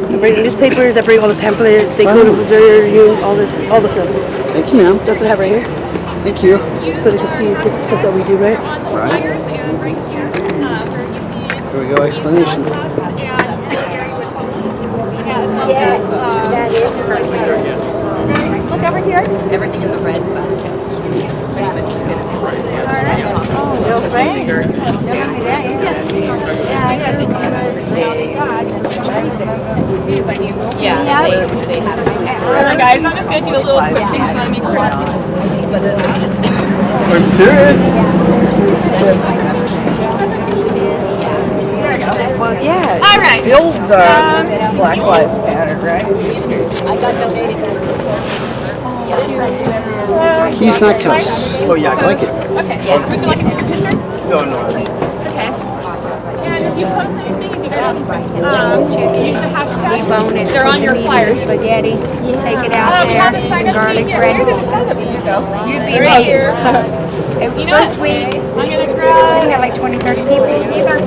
I bring the newspapers, I bring all the pamphlets, they go to all the stuff. Thank you, ma'am. That's what I have right here. Thank you. So they can see different stuff that we do, right? Right. Here we go, explanation. Yes, that is perfect. Look over here. Everything in the red button. No thing. Yeah, they have it. Guys, I'm just going to do a little quick thing so I make sure. I'm serious? Well, yeah. All right. Builds Black Lives Matter, right? Keys, not cuffs. Oh, yeah, I like it. Okay. Would you like to take a picture? No. Okay. And if you post anything, you guys use the hashtag. They're on your flyers. Spaghetti. Take it out there. Some garlic bread. You'd be amazed. It was first week. I'm going to We grab. had like 20, 30 people. These are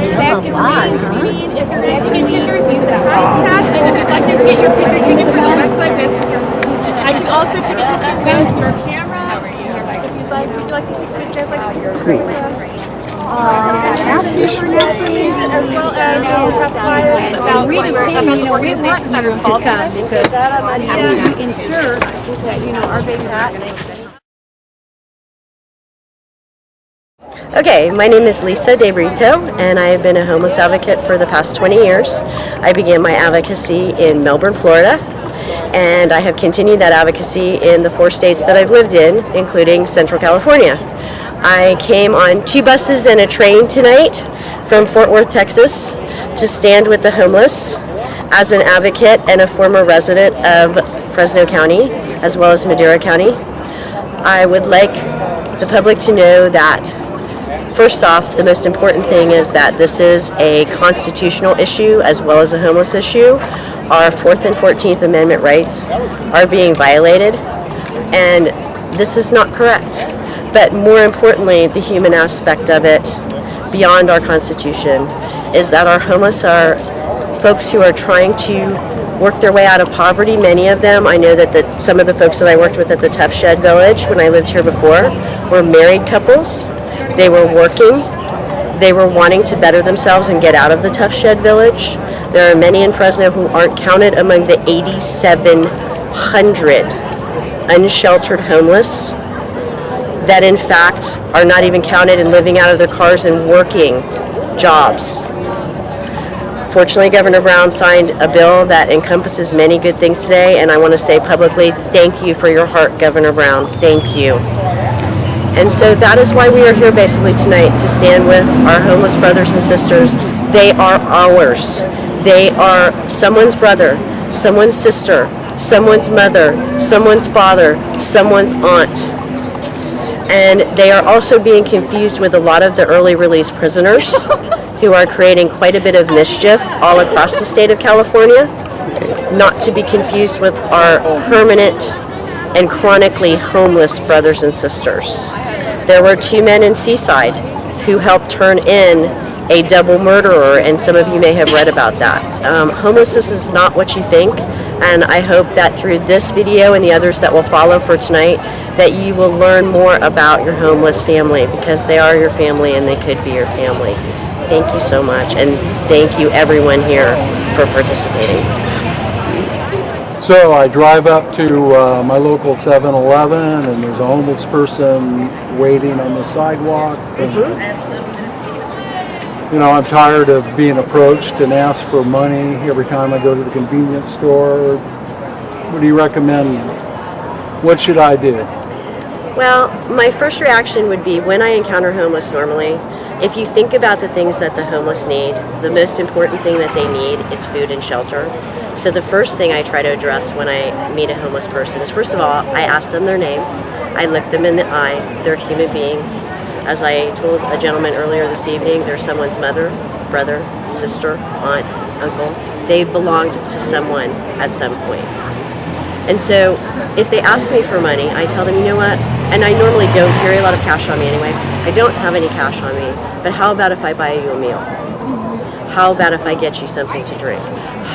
Second week. if you're taking pictures, use the hashtag. And if you'd like to get your picture taken for the website, I can also take a picture with your camera. If you'd like, would you like to take pictures like as well as have flyers about the organizations that are involved in this. Because we ensure that, our babies are going to. Okay, my name is Lisa De Brito, and I have been a homeless advocate for the past 20 years. I began my advocacy in Melbourne, Florida, and I have continued that advocacy in the 4 states that I've lived in, including Central California. I came on 2 buses and a train tonight from Fort Worth, Texas, to stand with the homeless as an advocate and a former resident of Fresno County, as well as Madera County. I would like the public to know that first off, the most important thing is that this is a constitutional issue as well as a homeless issue. Our 4th and 14th Amendment rights are being violated, and this is not correct. But more importantly, the human aspect of it, beyond our Constitution, is that our homeless are folks who are trying to work their way out of poverty. Many of them, I know that some of the folks that I worked with at the Tough Shed Village when I lived here before were married couples. They were working, they were wanting to better themselves and get out of the Tough Shed Village. There are many in Fresno who aren't counted among the 8,700 unsheltered homeless that in fact are not even counted in living out of their cars and working jobs. Fortunately, Governor Brown signed a bill that encompasses many good things today, and I want to say publicly, thank you for your heart, Governor Brown. Thank you. And so that is why we are here basically tonight, to stand with our homeless brothers and sisters. They are ours. They are someone's brother, someone's sister, someone's mother, someone's father, someone's aunt. And they are also being confused with a lot of the early release prisoners who are creating quite a bit of mischief all across the state of California, not to be confused with our permanent and chronically homeless brothers and sisters. There were 2 men in Seaside who helped turn in a double murderer, and some of you may have read about that. Homelessness is not what you think, and I hope that through this video and the others that will follow for tonight, that you will learn more about your homeless family, because they are your family and they could be your family. Thank you so much, and thank you everyone here for participating. So I drive up to my local 7-Eleven, and there's a homeless person waiting on the sidewalk. You know, I'm tired of being approached and asked for money every time I go to the convenience store. What do you recommend? What should I do? Well, my first reaction would be, when I encounter homeless normally, if you think about the things that the homeless need, the most important thing that they need is food and shelter. So the first thing I try to address when I meet a homeless person is, first of all, I ask them their name. I look them in the eye. They're human beings. As I told a gentleman earlier this evening, they're someone's mother, brother, sister, aunt, uncle. They belonged to someone at some point. And so if they ask me for money, I tell them, you know what, and I normally don't carry a lot of cash on me anyway. I don't have any cash on me, but how about if I buy you a meal? How about if I get you something to drink?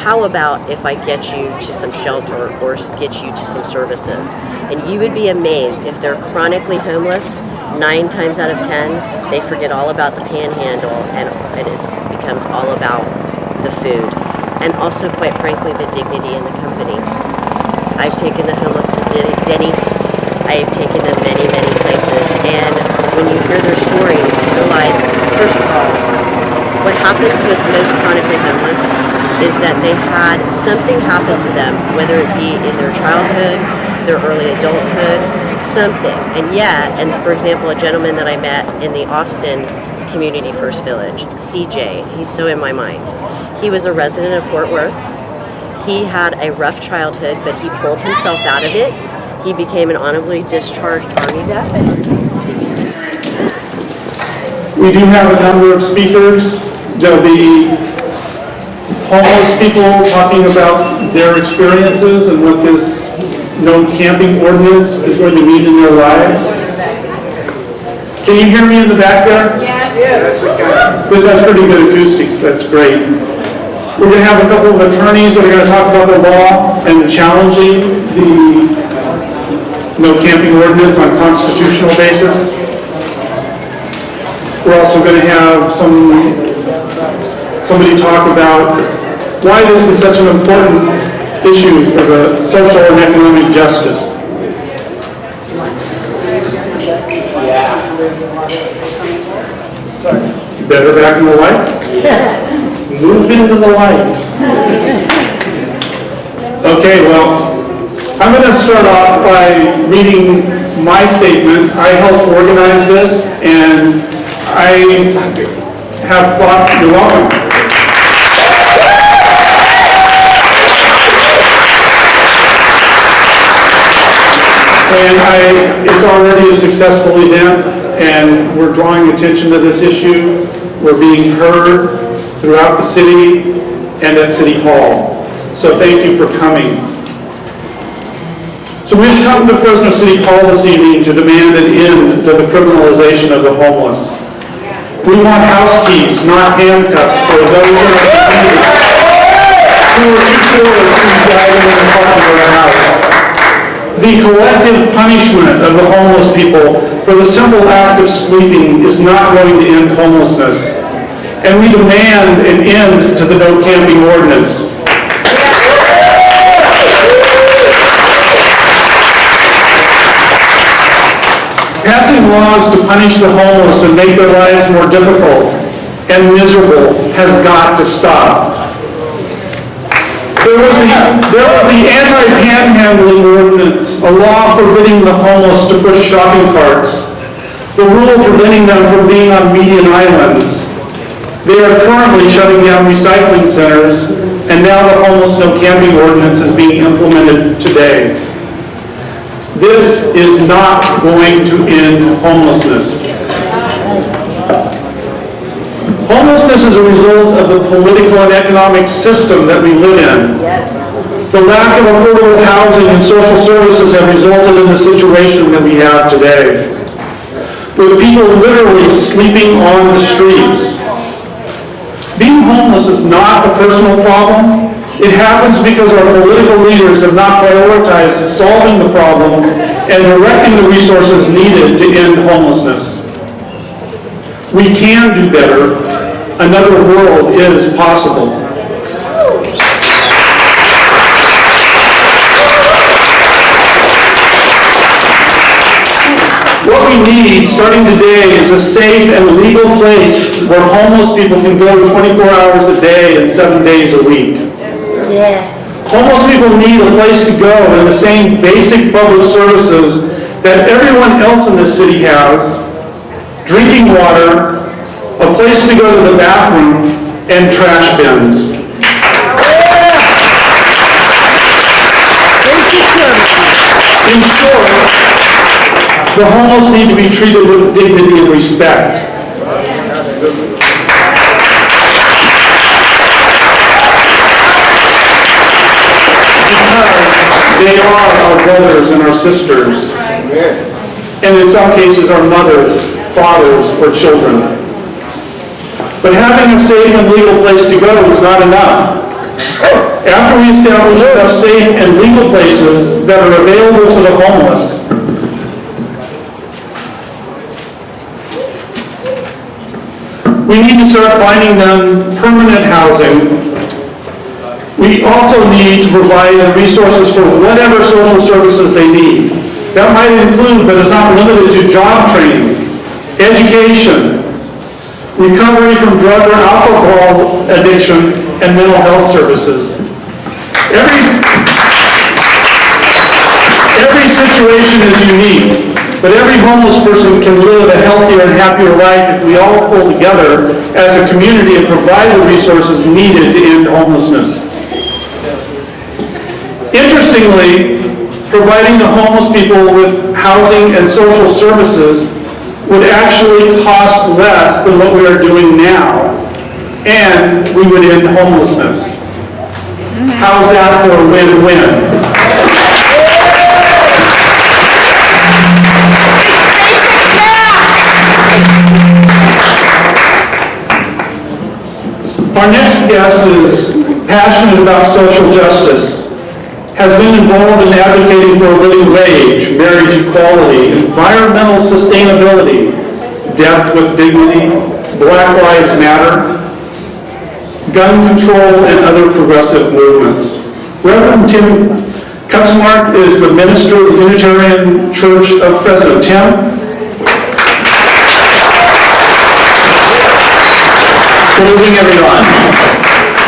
How about if I get you to some shelter or get you to some services? And you would be amazed if they're chronically homeless, 9 times out of 10, they forget all about the panhandle and it becomes all about the food. And also, quite frankly, the dignity in the company. I've taken the homeless to Denny's. I have taken them many, many places. And when you hear their stories, you realize, first of all, what happens with most chronically homeless is that they had something happen to them, whether it be in their childhood, their early adulthood, something. And yet, and for example, a gentleman that I met in the Austin Community First Village, CJ, he's so in my mind. He was a resident of Fort Worth. He had a rough childhood, but he pulled himself out of it. He became an honorably discharged Army vet. We do have a number of speakers. There'll be homeless people talking about their experiences and what this no camping ordinance is going to mean in their lives. Can you hear me in the back there? Yes. This has pretty good acoustics. That's great. We're going to have a couple of attorneys that are going to talk about the law and challenging the no camping ordinance on a constitutional basis. We're also going to have somebody talk about why this is such an important issue for the social and economic justice. Better back in the light? Move into the light. Okay, well, I'm going to start off by reading my statement. I helped organize this, and I have thought, you're welcome. And it's already a successful event, and we're drawing attention to this issue. We're being heard throughout the city and at City Hall. So thank you for coming. So we've come to Fresno City Hall this evening to demand an end to the criminalization of the homeless. We want house keys, not handcuffs, for those in our community who are too poor to reside in an apartment or a house. The collective punishment of the homeless people for the simple act of sleeping is not going to end homelessness. And we demand an end to the no camping ordinance. Passing laws to punish the homeless and make their lives more difficult and miserable has got to stop. There was the anti-panhandling ordinance, a law forbidding the homeless to push shopping carts, the rule preventing them from being on median islands. They are currently shutting down recycling centers, and now the homeless no camping ordinance is being implemented today. This is not going to end homelessness. Homelessness is a result of the political and economic system that we live in. The lack of affordable housing and social services have resulted in the situation that we have today, with people literally sleeping on the streets. Being homeless is not a personal problem. It happens because our political leaders have not prioritized solving the problem and directing the resources needed to end homelessness. We can do better. Another world is possible. What we need, starting today, is a safe and legal place where homeless people can go 24 hours a day and 7 days a week. Yes. Homeless people need a place to go and the same basic public services that everyone else in this city has: drinking water, a place to go to the bathroom, and trash bins. In short, the homeless need to be treated with dignity and respect. Because they are our brothers and our sisters, and in some cases our mothers, fathers, or children. But having a safe and legal place to go is not enough. After we establish enough safe and legal places that are available to the homeless, we need to start finding them permanent housing. We also need to provide the resources for whatever social services they need. That might include, but is not limited to, job training, education, recovery from drug or alcohol addiction, and mental health services. Every situation is unique, but every homeless person can live a healthier and happier life if we all pull together as a community and provide the resources needed to end homelessness. Interestingly, providing the homeless people with housing and social services would actually cost less than what we are doing now, and we would end homelessness. How's that for a win-win? Our next guest is passionate about social justice, has been involved in advocating for a living wage, marriage equality, environmental sustainability, death with dignity, Black Lives Matter, gun control, and other progressive movements. Reverend Tim Kutzmark is the minister of the Unitarian Church of Fresno. Tim? Good evening, everyone.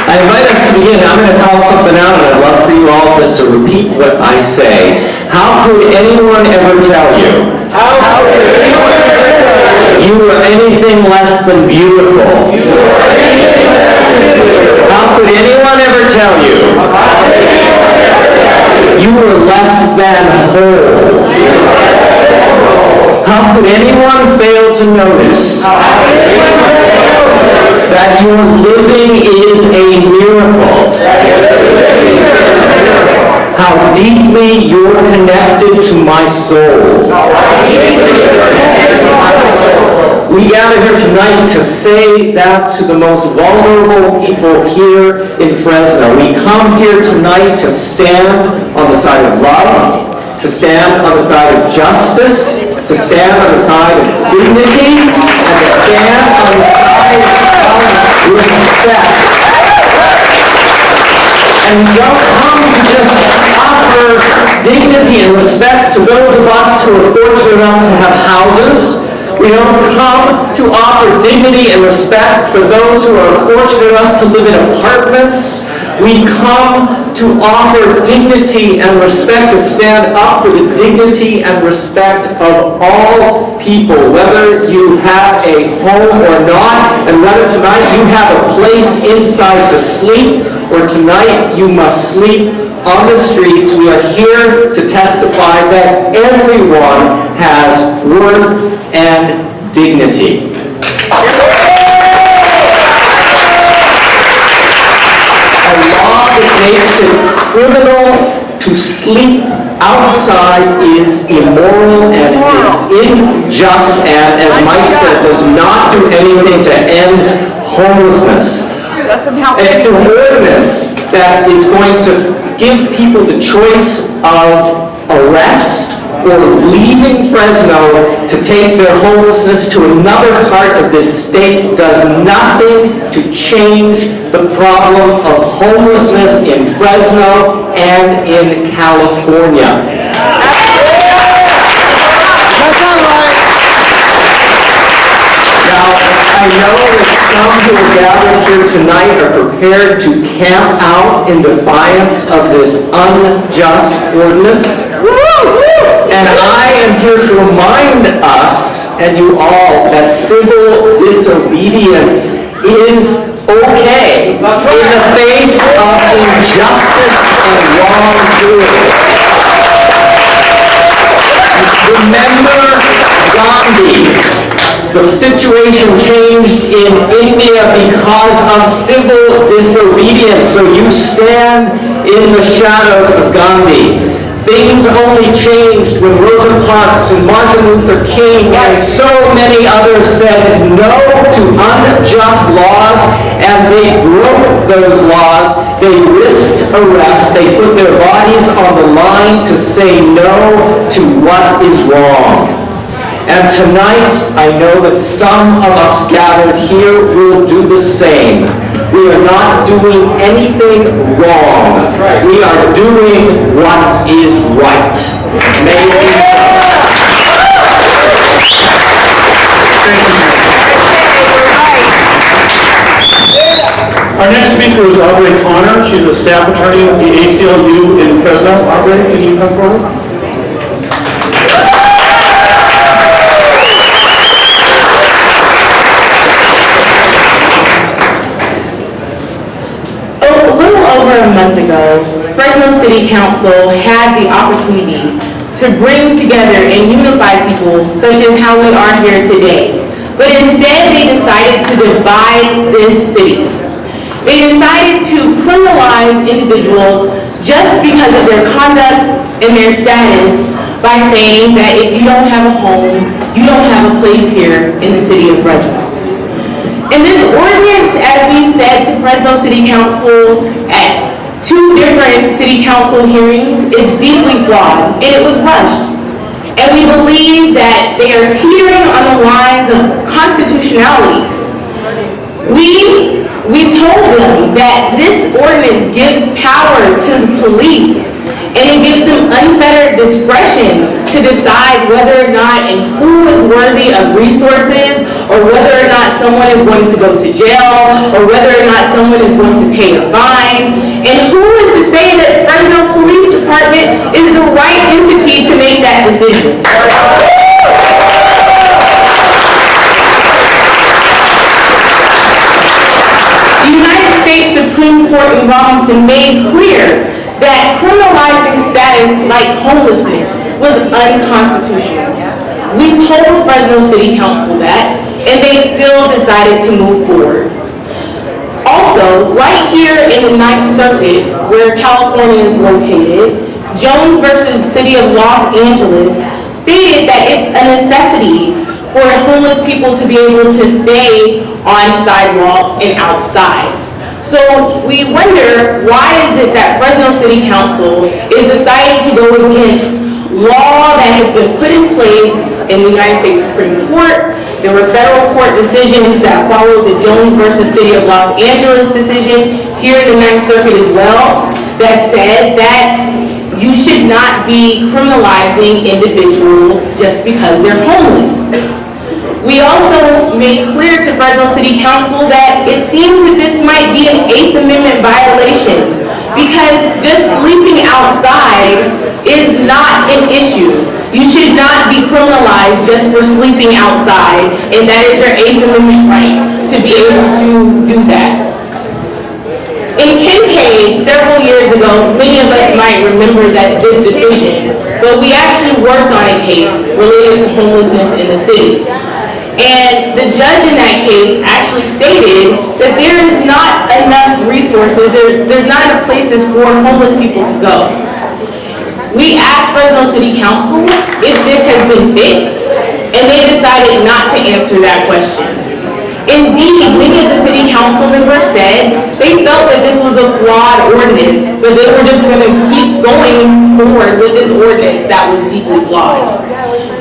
I invite us to begin. I'm going to call something out, and I'd love for you all just to repeat what I say. How could anyone ever tell you? How could anyone ever tell you? You were anything less than beautiful. You were anything less than beautiful. How could anyone ever tell you? How could anyone ever tell you? You were less than whole. You were less than whole. How could anyone fail to notice? How could anyone fail to notice that your living is a miracle? How deeply you're connected to my soul. We gather here tonight to say that to the most vulnerable people here in Fresno. We come here tonight to stand on the side of love, to stand on the side of justice, to stand on the side of dignity, and to stand on the side of respect. And we don't come to just offer dignity and respect to those of us who are fortunate enough to have houses. We don't come to offer dignity and respect for those who are fortunate enough to live in apartments. We come to offer dignity and respect, to stand up for the dignity and respect of all people, whether you have a home or not, and whether tonight you have a place inside to sleep, or tonight you must sleep on the streets. We are here to testify that everyone has worth and dignity. A law that makes it criminal to sleep outside is immoral and is unjust, and, as Mike said, does not do anything to end homelessness. An ordinance that is going to give people the choice of arrest or leaving Fresno to take their homelessness to another part of this state does nothing to change the problem of homelessness in Fresno and in California. Now, I know that some who are gathered here tonight are prepared to camp out in defiance of this unjust ordinance. And I am here to remind us, and you all, that civil disobedience is okay in the face of injustice and wrongdoing. Remember Gandhi. The situation changed in India because of civil disobedience, so you stand in the shadows of Gandhi. Things only changed when Rosa Parks and Martin Luther King and so many others said no to unjust laws, and they broke those laws. They risked arrest. They put their bodies on the line to say no to what is wrong. And tonight, I know that some of us gathered here will do the same. We are not doing anything wrong. We are doing what is right. May it be so. Our next speaker is Aubrey Connor. She's a staff attorney at the ACLU in Fresno. Aubrey, can you come forward? Over a month ago, Fresno City Council had the opportunity to bring together and unify people such as how we are here today. But instead, they decided to divide this city. They decided to criminalize individuals just because of their conduct and their status by saying that if you don't have a home, you don't have a place here in the city of Fresno. And this ordinance, as we said to Fresno City Council at 2 different city council hearings, is deeply flawed, and it was rushed. And we believe that they are teetering on the lines of constitutionality. We told them that this ordinance gives power to the police, and it gives them unfettered discretion to decide whether or not and who is worthy of resources, or whether or not someone is going to go to jail, or whether or not someone is going to pay a fine. And who is to say that Fresno Police Department is the right entity to make that decision? The United States Supreme Court in Robinson made clear that criminalizing status like homelessness was unconstitutional. We told Fresno City Council that, and they still decided to move forward. Also, right here in the 9th Circuit, where California is located, Jones versus City of Los Angeles stated that it's a necessity for homeless people to be able to stay on sidewalks and outside. So we wonder, why is it that Fresno City Council is deciding to go against law that has been put in place in the United States Supreme Court? There were federal court decisions that followed the Jones versus City of Los Angeles decision here in the 9th Circuit as well, that said that you should not be criminalizing individuals just because they're homeless. We also made clear to Fresno City Council that it seems that this might be an 8th Amendment violation, because just sleeping outside is not an issue. You should not be criminalized just for sleeping outside, and that is your 8th Amendment right to be able to do that. In Kincaid, several years ago, many of us might remember this decision, but we actually worked on a case related to homelessness in the city. And the judge in that case actually stated that there is not enough resources, there's not enough places for homeless people to go. We asked Fresno City Council if this has been fixed, and they decided not to answer that question. Indeed, many of the city council members said they felt that this was a flawed ordinance, but they were just going to keep going forward with this ordinance that was deeply flawed.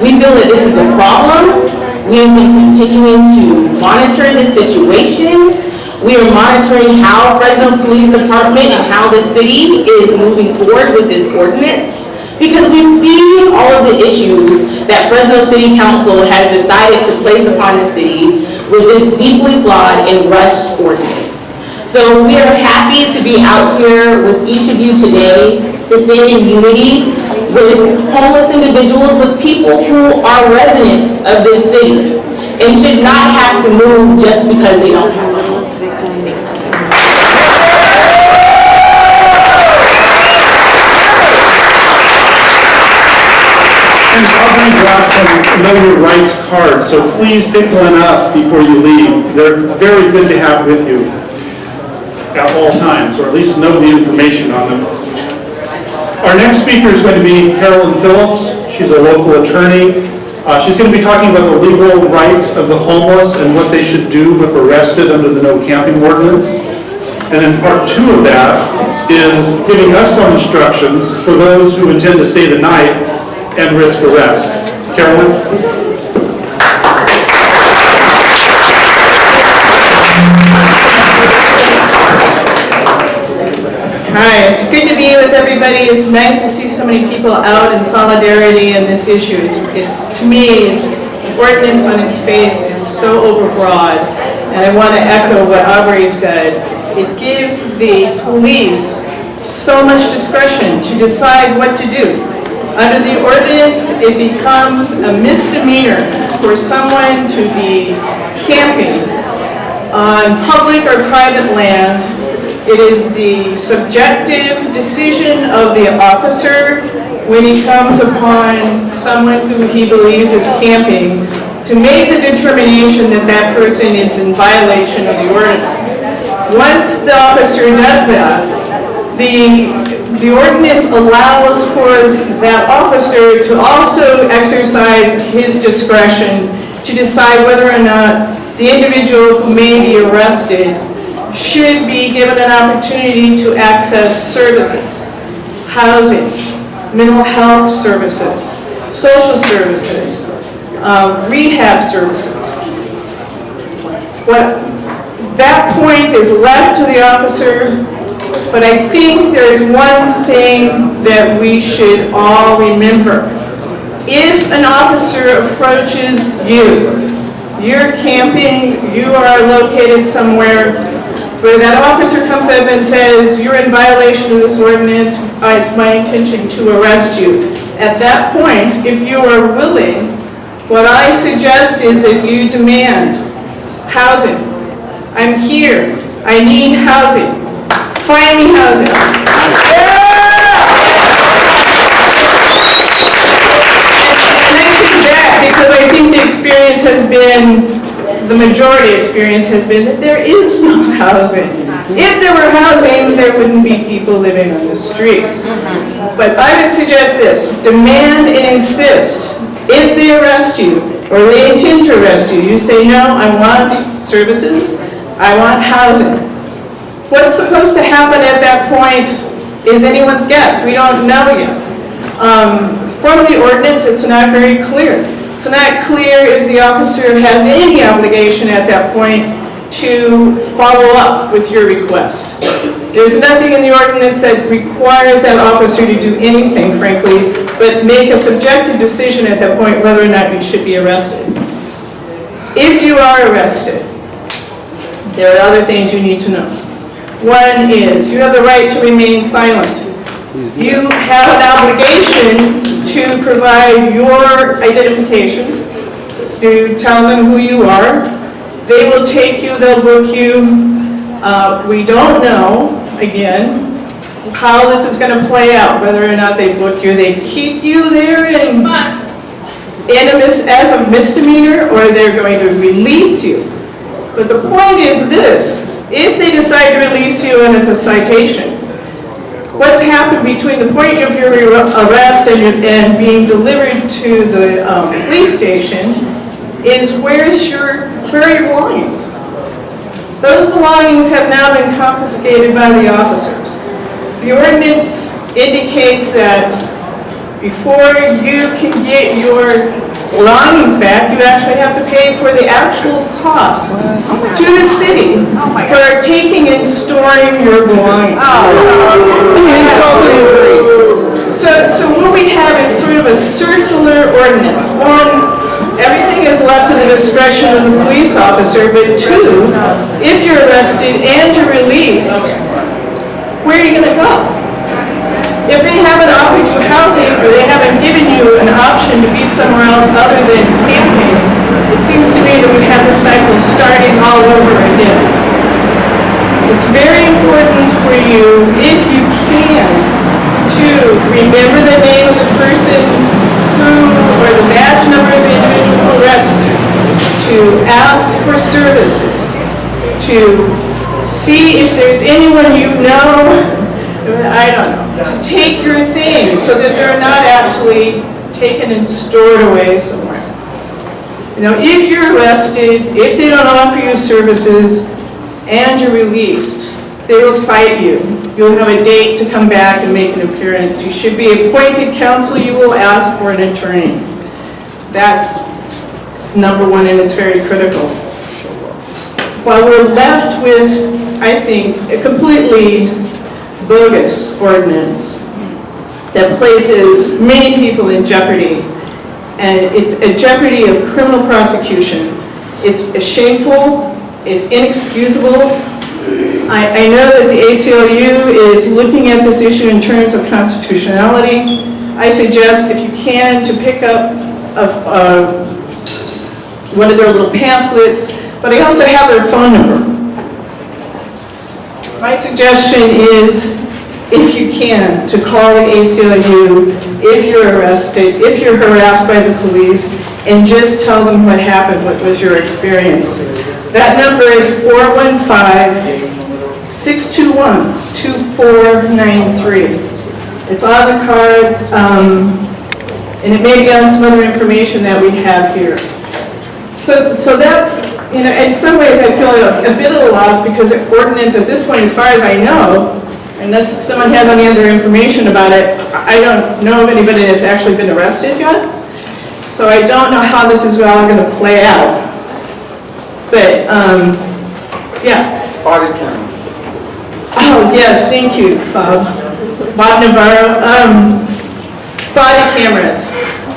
We feel that this is a problem. We have been continuing to monitor this situation. We are monitoring how Fresno Police Department and how the city is moving forward with this ordinance, because we see all of the issues that Fresno City Council has decided to place upon the city with this deeply flawed and rushed ordinance. So we are happy to be out here with each of you today to stand in unity with homeless individuals, with people who are residents of this city and should not have to move just because they don't have a home. And Aubrey brought some Know Your Rights cards, so please pick one up before you leave. They're very good to have with you at all times, or at least know the information on them. Our next speaker is going to be Carolyn Phillips. She's a local attorney. She's going to be talking about the legal rights of the homeless and what they should do if arrested under the no camping ordinance. And then part 2 of that is giving us some instructions for those who intend to stay the night and risk arrest. Carolyn? Hi, it's good to be with everybody. It's nice to see so many people out in solidarity in this issue. To me, ordinance on its face is so overbroad, and I want to echo what Aubrey said. It gives the police so much discretion to decide what to do. Under the ordinance, it becomes a misdemeanor for someone to be camping on public or private land. It is the subjective decision of the officer when he comes upon someone who he believes is camping to make the determination that that person is in violation of the ordinance. Once the officer does that, the ordinance allows for that officer to also exercise his discretion to decide whether or not the individual who may be arrested should be given an opportunity to access services, housing, mental health services, social services, rehab services. That point is left to the officer, but I think there's one thing that we should all remember. If an officer approaches you, you're camping, you are located somewhere, where that officer comes up and says, you're in violation of this ordinance, it's my intention to arrest you. At that point, if you are willing, what I suggest is that you demand housing. I'm here, I need housing. Find me housing. And I take that because I think the experience has been, the majority experience has been that there is no housing. If there were housing, there wouldn't be people living on the streets. But I would suggest this, demand and insist, if they arrest you, or they intend to arrest you, you say, no, I want services, I want housing. What's supposed to happen at that point is anyone's guess. We don't know yet. From the ordinance, it's not very clear. It's not clear if the officer has any obligation at that point to follow up with your request. There's nothing in the ordinance that requires that officer to do anything, frankly, but make a subjective decision at that point whether or not you should be arrested. If you are arrested, there are other things you need to know. One is you have the right to remain silent. You have an obligation to provide your identification, to tell them who you are. They will take you, they'll book you. We don't know, again, how this is going to play out, whether or not they book you. They keep you there as a misdemeanor, or they're going to release you. But the point is this, if they decide to release you and it's a citation, what's happened between the point of your arrest and being delivered to the police station is where are your belongings? Those belongings have now been confiscated by the officers. The ordinance indicates that before you can get your belongings back, you actually have to pay for the actual costs to the city for taking and storing your belongings. So what we have is sort of a circular ordinance. One, everything is left to the discretion of the police officer, but two, if you're arrested and you're released, where are you going to go? If they haven't offered you housing or they haven't given you an option to be somewhere else other than camping, it seems to me that we have the cycle starting all over again. It's very important for you, if you can, to remember the name of the person who, or the badge number of the individual who arrested you, to ask for services, to see if there's anyone you know, I don't know, to to take your things so that they're not actually taken and stored away somewhere. You know, if you're arrested, if they don't offer you services, and you're released, they will cite you. You'll have a date to come back and make an appearance. You should be appointed counsel. You will ask for an attorney. That's number one, and it's very critical. While we're left with, I think, a completely bogus ordinance that places many people in jeopardy, and it's a jeopardy of criminal prosecution. It's shameful, it's inexcusable. I know that the ACLU is looking at this issue in terms of constitutionality. I suggest, if you can, to pick up one of their little pamphlets, but I also have their phone number. My suggestion is, if you can, to call the ACLU if you're arrested, if you're harassed by the police, and just tell them what happened, what was your experience. That number is 415-621-2493. It's on the cards, and it may be on some other information that we have here. So that's, you know, in some ways I feel a bit at a loss, because the ordinance at this point, as far as I know, unless someone has any other information about it, I don't know of anybody that's actually been arrested yet. So I don't know how this is all going to play out. But, yeah. Body cameras. Oh, yes, thank you, Bob Navarro. Body cameras.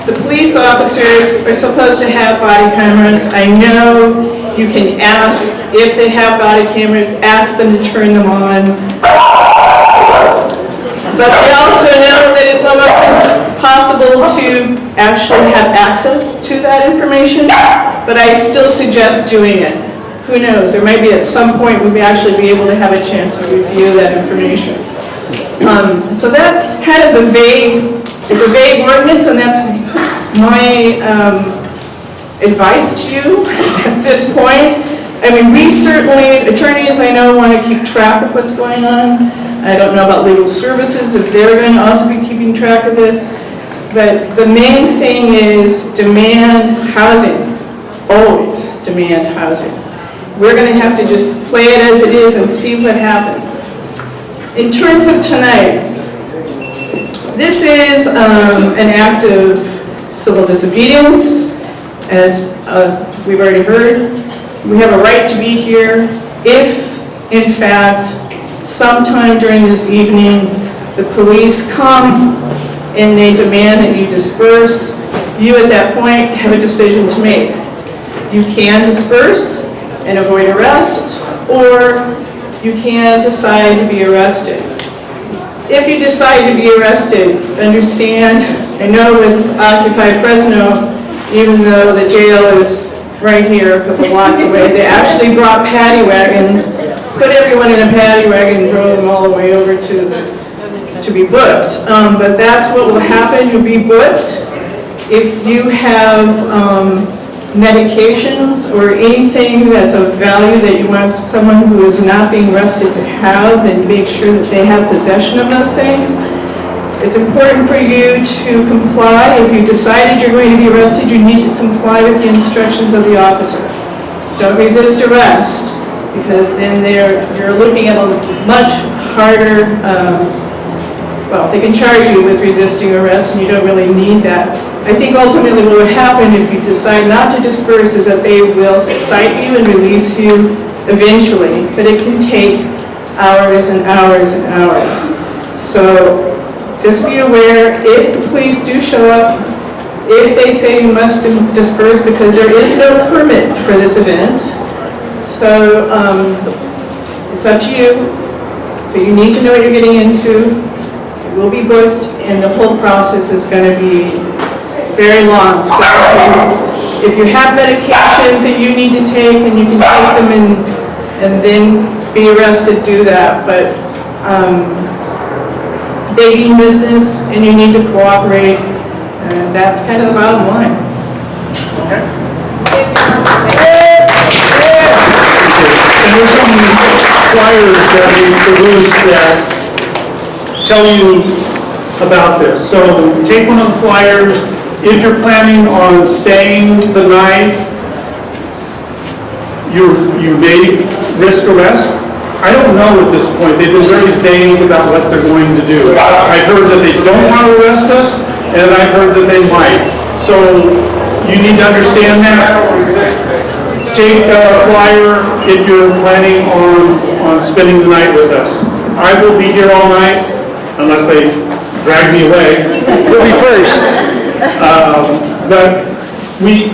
The police officers are supposed to have body cameras. I know you can ask if they have body cameras, ask them to turn them on. But I also know that it's almost impossible to actually have access to that information, but I still suggest doing it. Who knows, there might be at some point we may actually be able to have a chance to review that information. So that's kind of the vague, it's a vague ordinance, and that's my advice to you at this point. I mean, we certainly, attorneys I know, want to keep track of what's going on. I don't know about legal services, if they're going to also be keeping track of this. But the main thing is demand housing. Always demand housing. We're going to have to just play it as it is and see what happens. In terms of tonight, this is an act of civil disobedience, as we've already heard. We have a right to be here if, in fact, sometime during this evening, the police come and they demand that you disperse. You, at that point, have a decision to make. You can disperse and avoid arrest, or you can decide to be arrested. If you decide to be arrested, understand, I know with Occupy Fresno, even though the jail is right here, a couple blocks away, they actually brought paddy wagons, put everyone in a paddy wagon and drove them all the way over to be booked. But that's what will happen, you'll be booked. If you have medications or anything that's of value that you want someone who is not being arrested to have, then make sure that they have possession of those things. It's important for you to comply. If you decided you're going to be arrested, you need to comply with the instructions of the officer. Don't resist arrest, because then you're looking at a much harder, well, they can charge you with resisting arrest, and you don't really need that. I think ultimately what will happen if you decide not to disperse is that they will cite you and release you eventually, but it can take hours and hours and hours. So just be aware, if the police do show up, if they say you must disperse, because there is no permit for this event, so it's up to you, but you need to know what you're getting into. You will be booked, and the whole process is going to be very long. So if you have medications that you need to take, and you can take them and then be arrested, do that. But they mean business, and you need to cooperate, and that's kind of the bottom line. Okay. And there's some flyers that we produced that tell you about this. So take one of the flyers. If you're planning on staying the night, you may risk arrest. I don't know at this point. They've been very vague about what they're going to do. I've heard that they don't want to arrest us, and I've heard that they might. So you need to understand that. Take a flyer if you're planning on spending the night with us. I will be here all night, unless they drag me away. You'll be first. But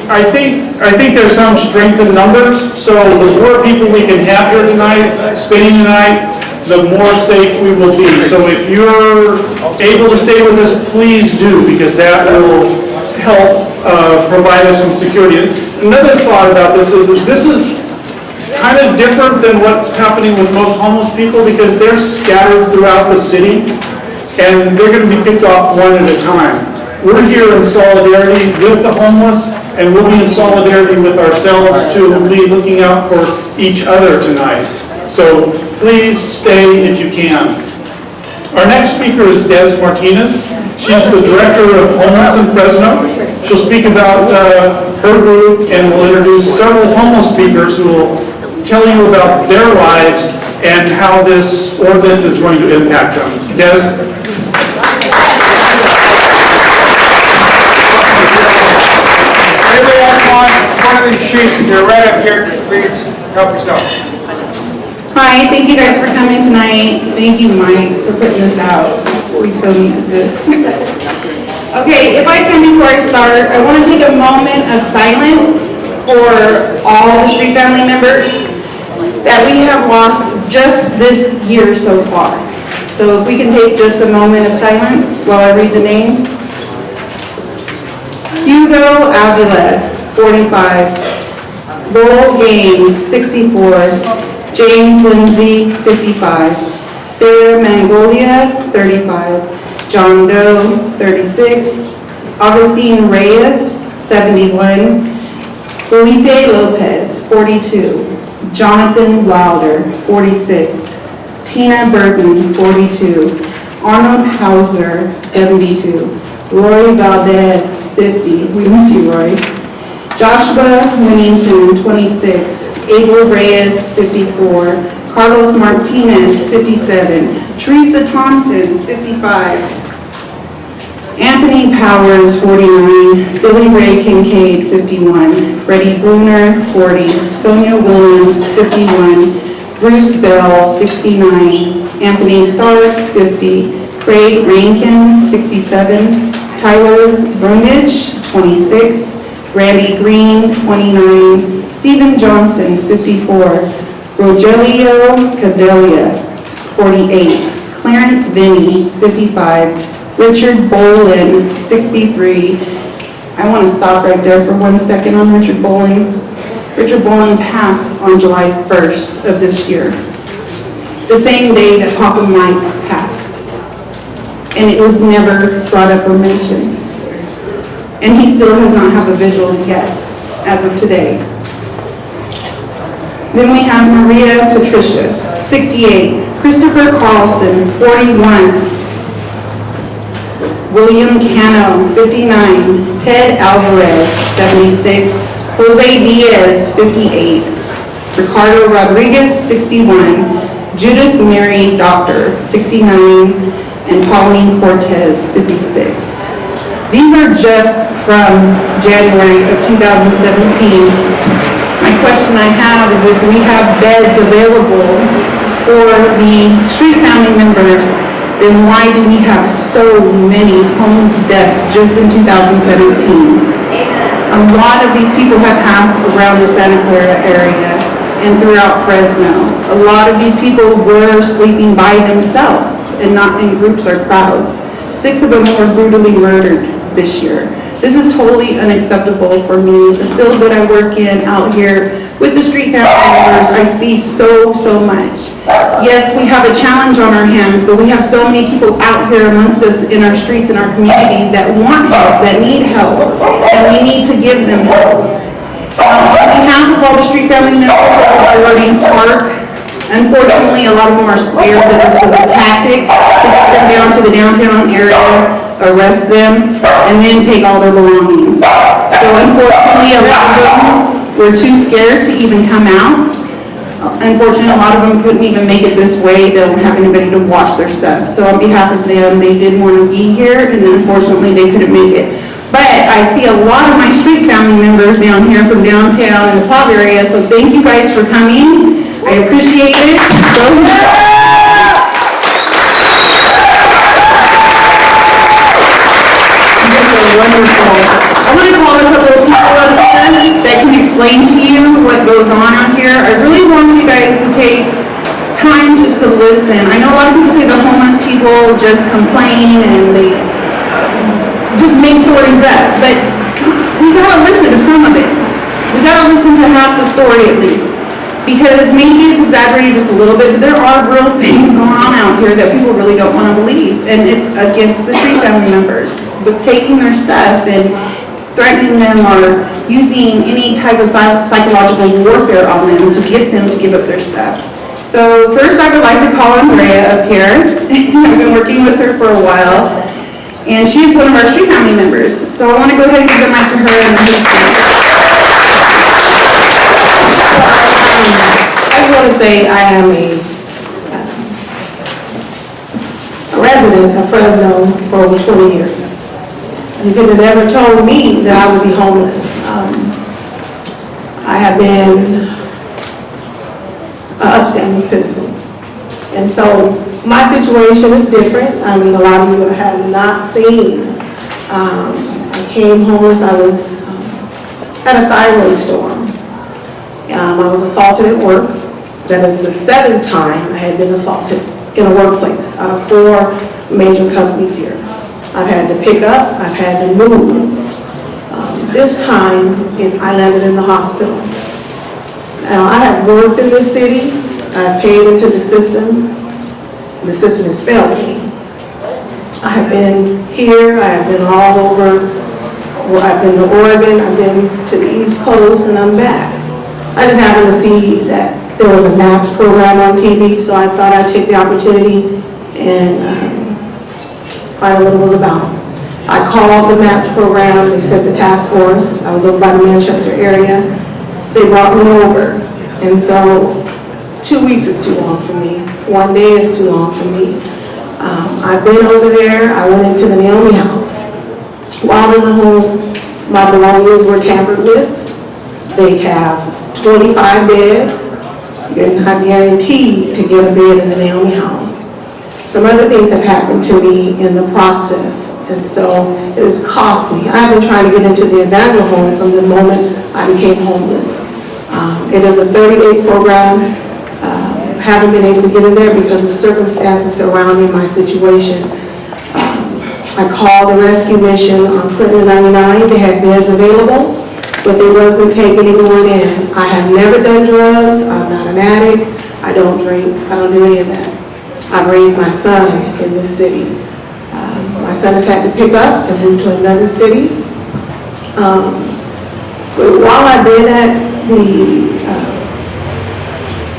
I think there's some strength in numbers, so the more people we can have here tonight, spending the night, the more safe we will be. So if you're able to stay with us, please do, because that will help provide us some security. Another thought about this is kind of different than what's happening with most homeless people, because they're scattered throughout the city, and they're going to be picked off one at a time. We're here in solidarity with the homeless, and we'll be in solidarity with ourselves to be looking out for each other tonight. So please stay if you can. Our next speaker is Des Martinez. She's the director of Homeless in Fresno. She'll speak about her group, and will introduce several homeless speakers who will tell you about their lives and how this ordinance is going to impact them. Des? Anybody else wants one of these sheets? They're right up here. Please help yourself. Hi, thank you guys for coming tonight. Thank you, Mike, for putting this out. We so needed this. Okay, if I can, before I start, I want to take a moment of silence for all the street family members that we have lost just this year so far. So if we can take just a moment of silence while I read the names. Hugo Avila, 45. Lowell Gaines, 64. James Lindsay, 55. Sarah Mangolia, 35. John Doe, 36. Augustine Reyes, 71. Felipe Lopez, 42. Jonathan Wilder, 46. Tina Burton, 42. Arnold Hauser, 72. Roy Valdez, 50. We miss you, Roy. Joshua Winnington, 26. Abel Reyes, 54. Carlos Martinez, 57. Teresa Thompson, 55. Anthony Powers, 49. Billy Ray Kincaid, 51. Freddie Bruner, 40. Sonia Williams, 51. Bruce Bell, 69. Anthony Stark, 50. Craig Rankin, 67. Tyler Brundage, 26. Randy Green, 29. Stephen Johnson, 54. Rogelio Cadelia, 48. Clarence Vinny, 55. Richard Bolin, 63. I want to stop right there for 1 second on Richard Bolin. Richard Bolin passed on July 1st of this year, the same day that Papa Mike passed. And it was never brought up or mentioned. And he still does not have a visual yet, as of today. Then we have Maria Patricia, 68. Christopher Carlson, 41. William Cano, 59. Ted Alvarez, 76. Jose Diaz, 58. Ricardo Rodriguez, 61. Judith Mary Doctor, 69. And Pauline Cortez, 56. These are just from January of 2017. My question I have is if we have beds available for the street family members, then why do we have so many homeless deaths just in 2017? A lot of these people have passed around the Santa Clara area and throughout Fresno. A lot of these people were sleeping by themselves and not in groups or crowds. 6 of them were brutally murdered this year. This is totally unacceptable for me. The field that I work in out here with the street family members, I see so much. Yes, we have a challenge on our hands, but we have so many people out here amongst us in our streets, in our community that want help, that need help, and we need to give them help. On behalf of all the street family members over Park, unfortunately, a lot of them are scared that this was a tactic to get them down to to the downtown area, arrest them, and then take all their belongings. So unfortunately, a lot of them were too scared to even come out. Unfortunately, a lot of them couldn't even make it this way. They don't have anybody to watch their stuff. So on behalf of them, they did want to be here, and unfortunately, they couldn't make it. But I see a lot of my street family members down here from downtown and the pub area, so thank you guys for coming. I appreciate it so much. Wonderful. I want to call a couple of people up here that can explain to you what goes on out here. I really want you guys to take time just to listen. I know a lot of people say the homeless people just complain and they just make stories up, but we gotta listen to some of it. We gotta listen to half the story at least. Because maybe it's exaggerated just a little bit, but there are real things going on out here that people really don't want to believe. And it's against the street family members with taking their stuff and threatening them or using any type of psychological warfare on them to get them to give up their stuff. So first I would like to call Andrea up here. I've been working with her for a while. And she's one of our street family members. So I want to go ahead and give the mic to her and let her speak. I just want to say I am a resident of Fresno for over 20 years. You could have never told me that I would be homeless. I have been an upstanding citizen. And so my situation is different. I mean, a lot of you have not seen. I came homeless. I was had a thyroid storm. I was assaulted at work. That is the 7th time I had been assaulted in a workplace out of 4 major companies here. I've had to pick up, I've had to move. This time, I landed in the hospital. Now, I have worked in this city, I've paid into the system, and the system has failed me. I have been here, I have been all over, I've been to Oregon, I've been to the East Coast, and I'm back. I just happened to see that there was a MAPS program on TV, so I thought I'd take the opportunity and find out what it was about. I called the MAPS program, they sent the task force. I was over by the Manchester area. They brought me over. And so 2 weeks is too long for me. 1 day is too long for me. I've been over there. I went into the Naomi house. While in the home, my belongings were tampered with. They have 25 beds. You're not guaranteed to get a bed in the Naomi house. Some other things have happened to me in the process, and so it has cost me. I've been trying to get into the Evangel home from the moment I became homeless. It is a 30-day program. Haven't been able to get in there because of circumstances surrounding my situation. I called the rescue mission on Clinton 99. They had beds available, but they wasn't taking anyone in. I have never done drugs. I'm not an addict. I don't drink. I don't do any of that. I've raised my son in this city. My son has had to pick up and move to another city. But while I've been at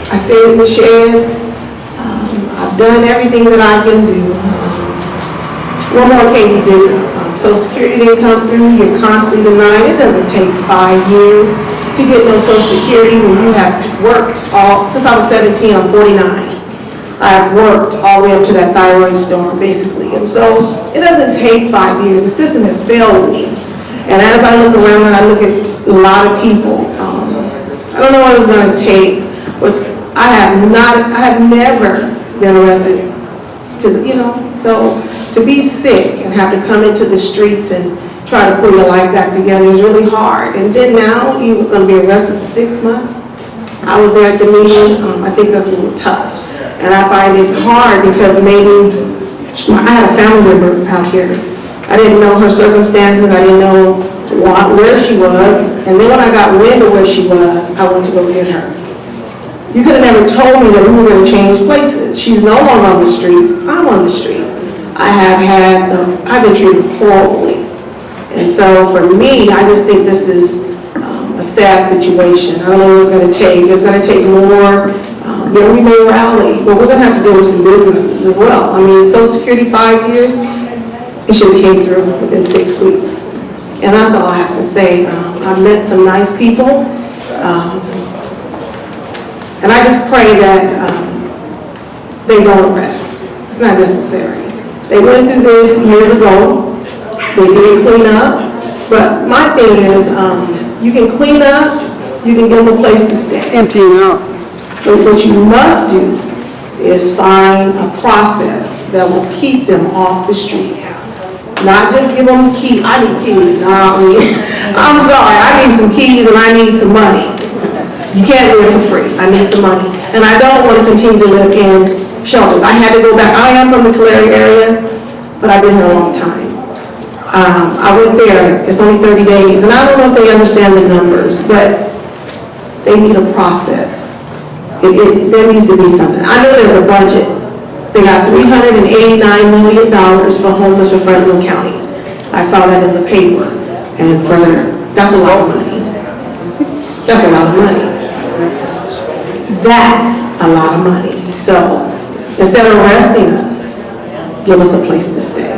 I stayed in the sheds. I've done everything that I can do. What more can you do? Social Security didn't come through. You're constantly denied. It doesn't take 5 years to get no Social Security when you have worked since I was 17, I'm 49. I've worked all the way up to that thyroid storm, basically. And so it doesn't take 5 years. The system has failed me. And as I look around and I look at a lot of people, I don't know what it's going to take, but I have never been arrested so to be sick and have to come into the streets and try to pull your life back together is really hard. And then now you're going to be arrested for 6 months. I was there at the meeting. I think that's a little tough. And I find it hard because maybe I had a family member out here. I didn't know her circumstances. I didn't know where she was. And then when I got wind of where she was, I went to go get her. You could have never told me that we were going to change places. She's no longer on the streets. I'm on the streets. I've been treated horribly. And so for me, I just think this is a sad situation. I don't know what it's going to take. It's going to take more Yeah, we may rally, but we're gonna have to deal with some businesses as well. I mean, Social Security, 5 years, it should have came through within 6 weeks. And that's all I have to say. I've met some nice people. And I just pray that they don't arrest. It's not necessary. They went through this years ago. They did clean up. But my thing is, you can clean up, you can give them a place to stay. Emptying out. But what you must do is find a process that will keep them off the street. Not just give them keys. I need keys. I'm sorry, I need some keys and I need some money. You can't live for free. I need some money. And I don't want to continue to live in shelters. I had to go back. I am from the Tulare area, but I've been here a long time. I went there. It's only 30 days. And I don't know if they understand the numbers, but they need a process. There needs to be something. I know there's a budget. They got $389 million for homeless for Fresno County. I saw that in the paper. And that's a lot of money. That's a lot of money. That's a lot of money. So instead of arresting us, give us a place to stay.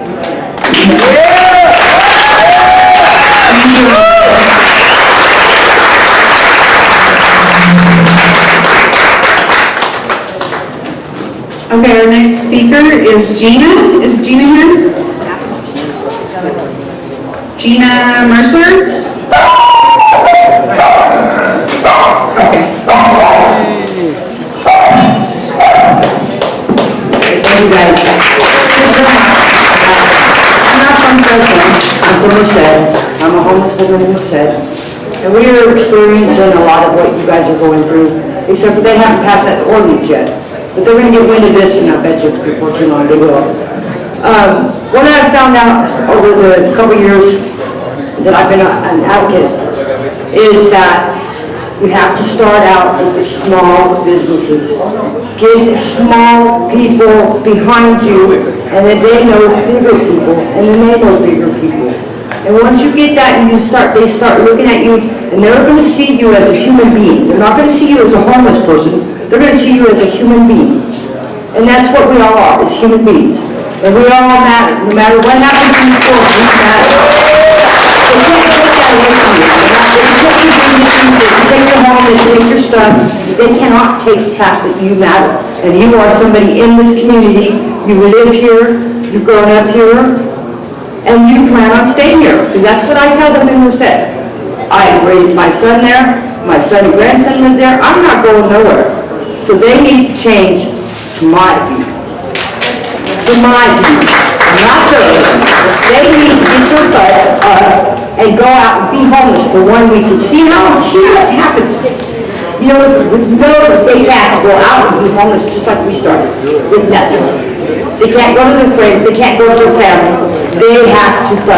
Okay, our next speaker is Gina. Is Gina here? Gina Mercer? Okay. Hey guys. I'm not from Fresno. I'm from Merced. I'm a homeless woman in Merced. And we are experiencing a lot of what you guys are going through, except for they haven't passed that ordinance yet. But they're going to get wind of this, and I bet you before too long they will. What I found out over the couple years that I've been an advocate is that you have to start out with the small businesses. Get small people behind you, and then they know bigger people, and then they know bigger people. And once you get that and they start looking at you, and they're going to see you as a human being. They're not going to see you as a homeless person. They're going to see you as a human being. And that's what we all are, as human beings. And we all matter. No matter what happens in this world, we matter. They can't take that away from you. They take your home, they take your stuff. They cannot take the fact that you matter. And you are somebody in this community. You live here. You've grown up here. And you plan on staying here. Because that's what I tell them in Merced. I raised my son there. My son and grandson live there. I'm not going nowhere. So they need to change to my view. To my view. Not theirs. They need to get their butts up and go out and be homeless for 1 week and see what happens. You know, they can't go out and be homeless just like we started with nothing. They can't go to their friends. They can't go to their family. They have to they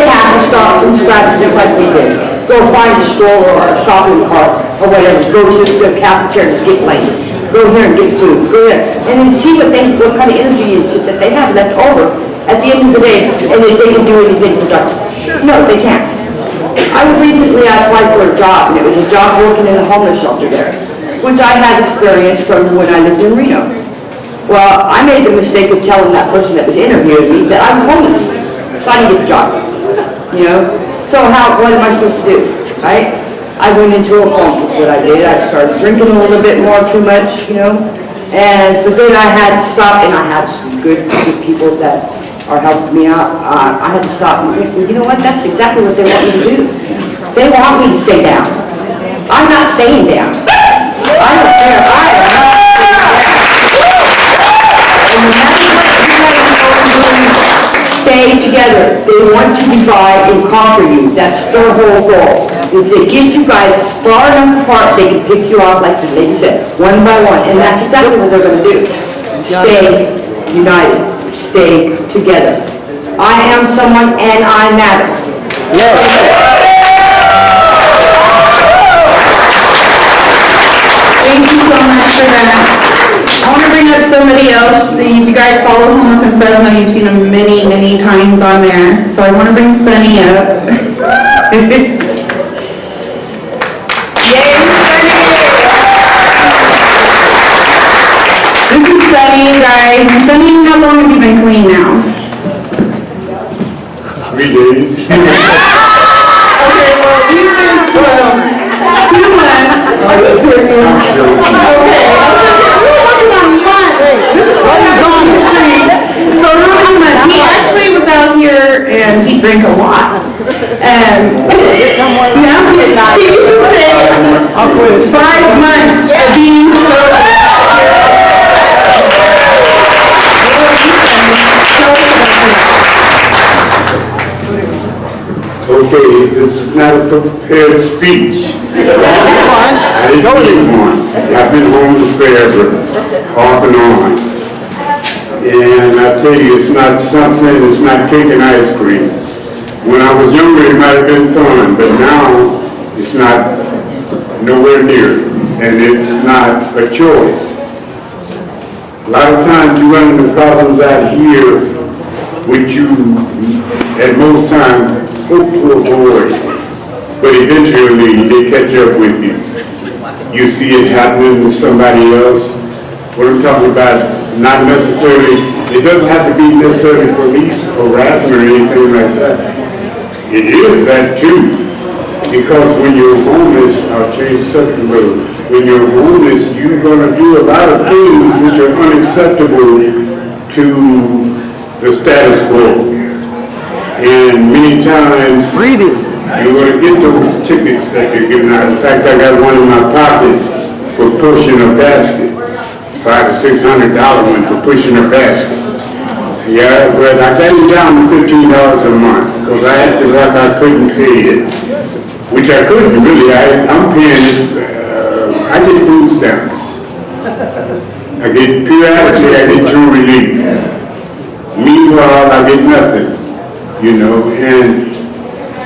have to start from scratch just like we did. Go find a stroller or a shopping cart or whatever. Go to the cafeteria and get blankets. Go here and get food. Go there. And then see what kind of energy is that they have left over at the end of the day, and if they can do anything productive. No, they can't. I applied for a job, and it was a job working in a homeless shelter there, which I had experience from when I lived in Reno. Well, I made the mistake of telling that person that was interviewing me that I was homeless, so I didn't get the job. You know? So what am I supposed to do, right? I went into a funk is what I did. I started drinking a little bit more, too much, you know? But then I had to stop, and I have some good people that are helping me out. I had to stop and think, you know what, that's exactly what they want me to do. They want me to stay down. I'm not staying down. I don't care. I am not staying down. And no matter what you guys stay together. They want to divide and conquer you. That's their whole goal. If they get you guys far enough apart, they can pick you off, like the lady said, one by one. And that's exactly what they're going to do. Stay united. Stay together. I am someone and I matter. Yes. Thank you so much for that. I want to bring up somebody else. If you guys follow Homeless in Fresno, you've seen him many, many times on there. So I want to bring Sunny up. Yay, Sunny! guys. And Sunny, how long have you been clean now? 3 days. Okay, well, we've been 2 months. Okay, we're working on months. This is what is on the street. So we're working on months. He actually was out here and he drank a lot. Now he used to say 5 months of being sober. Okay, this is not a prepared speech. I didn't need one. I've been homeless forever, off and on. And I tell you, it's not something, it's not cake and ice cream. When I was younger, it might have been fun, but now it's not nowhere near, and it's not a choice. A lot of times you run into problems out here which you, at most times, hope to avoid, but eventually they catch up with you. You see it happening with somebody else. What I'm talking about, not necessarily, it doesn't have to be necessarily police harassment or anything like that. It is that too, because when you're homeless, I'll change the subject a little. When you're homeless, you're going to do a lot of things which are unacceptable to the status quo. And many times, you're going to get those tickets that they're giving out. In fact, I got one in my pocket for pushing a basket. $500 to $600 one for pushing a basket. Yeah, but I got it down to $15 a month because I acted like I couldn't pay it, which I couldn't really. I'm paying it. I get food stamps. I get periodically. I get true relief. Meanwhile, I get nothing. You know, and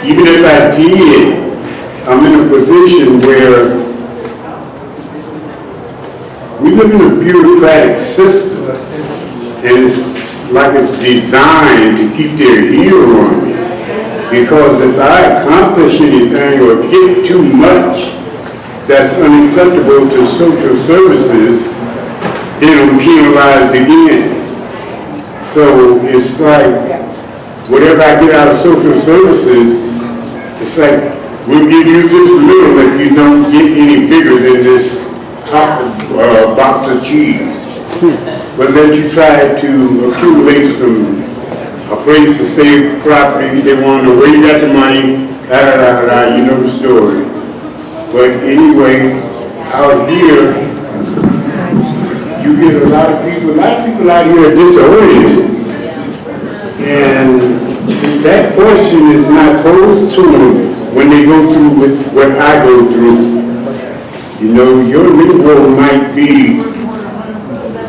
even if I did, I'm in a position where we live in a bureaucratic system, and it's like it's designed to keep their heel on me. Because if I accomplish anything or get too much that's unacceptable to social services, then I'm penalized again. So it's like, whatever I get out of social services, it's like, we'll give you this little if you don't get any bigger than this box of cheese. But then you try to accumulate a place to stay property, they want to know where you got the money, you know the story. But anyway, out here, you get a lot of people out here are disoriented. And that question is not posed to them when they go through with what I go through. You know, your Negro might be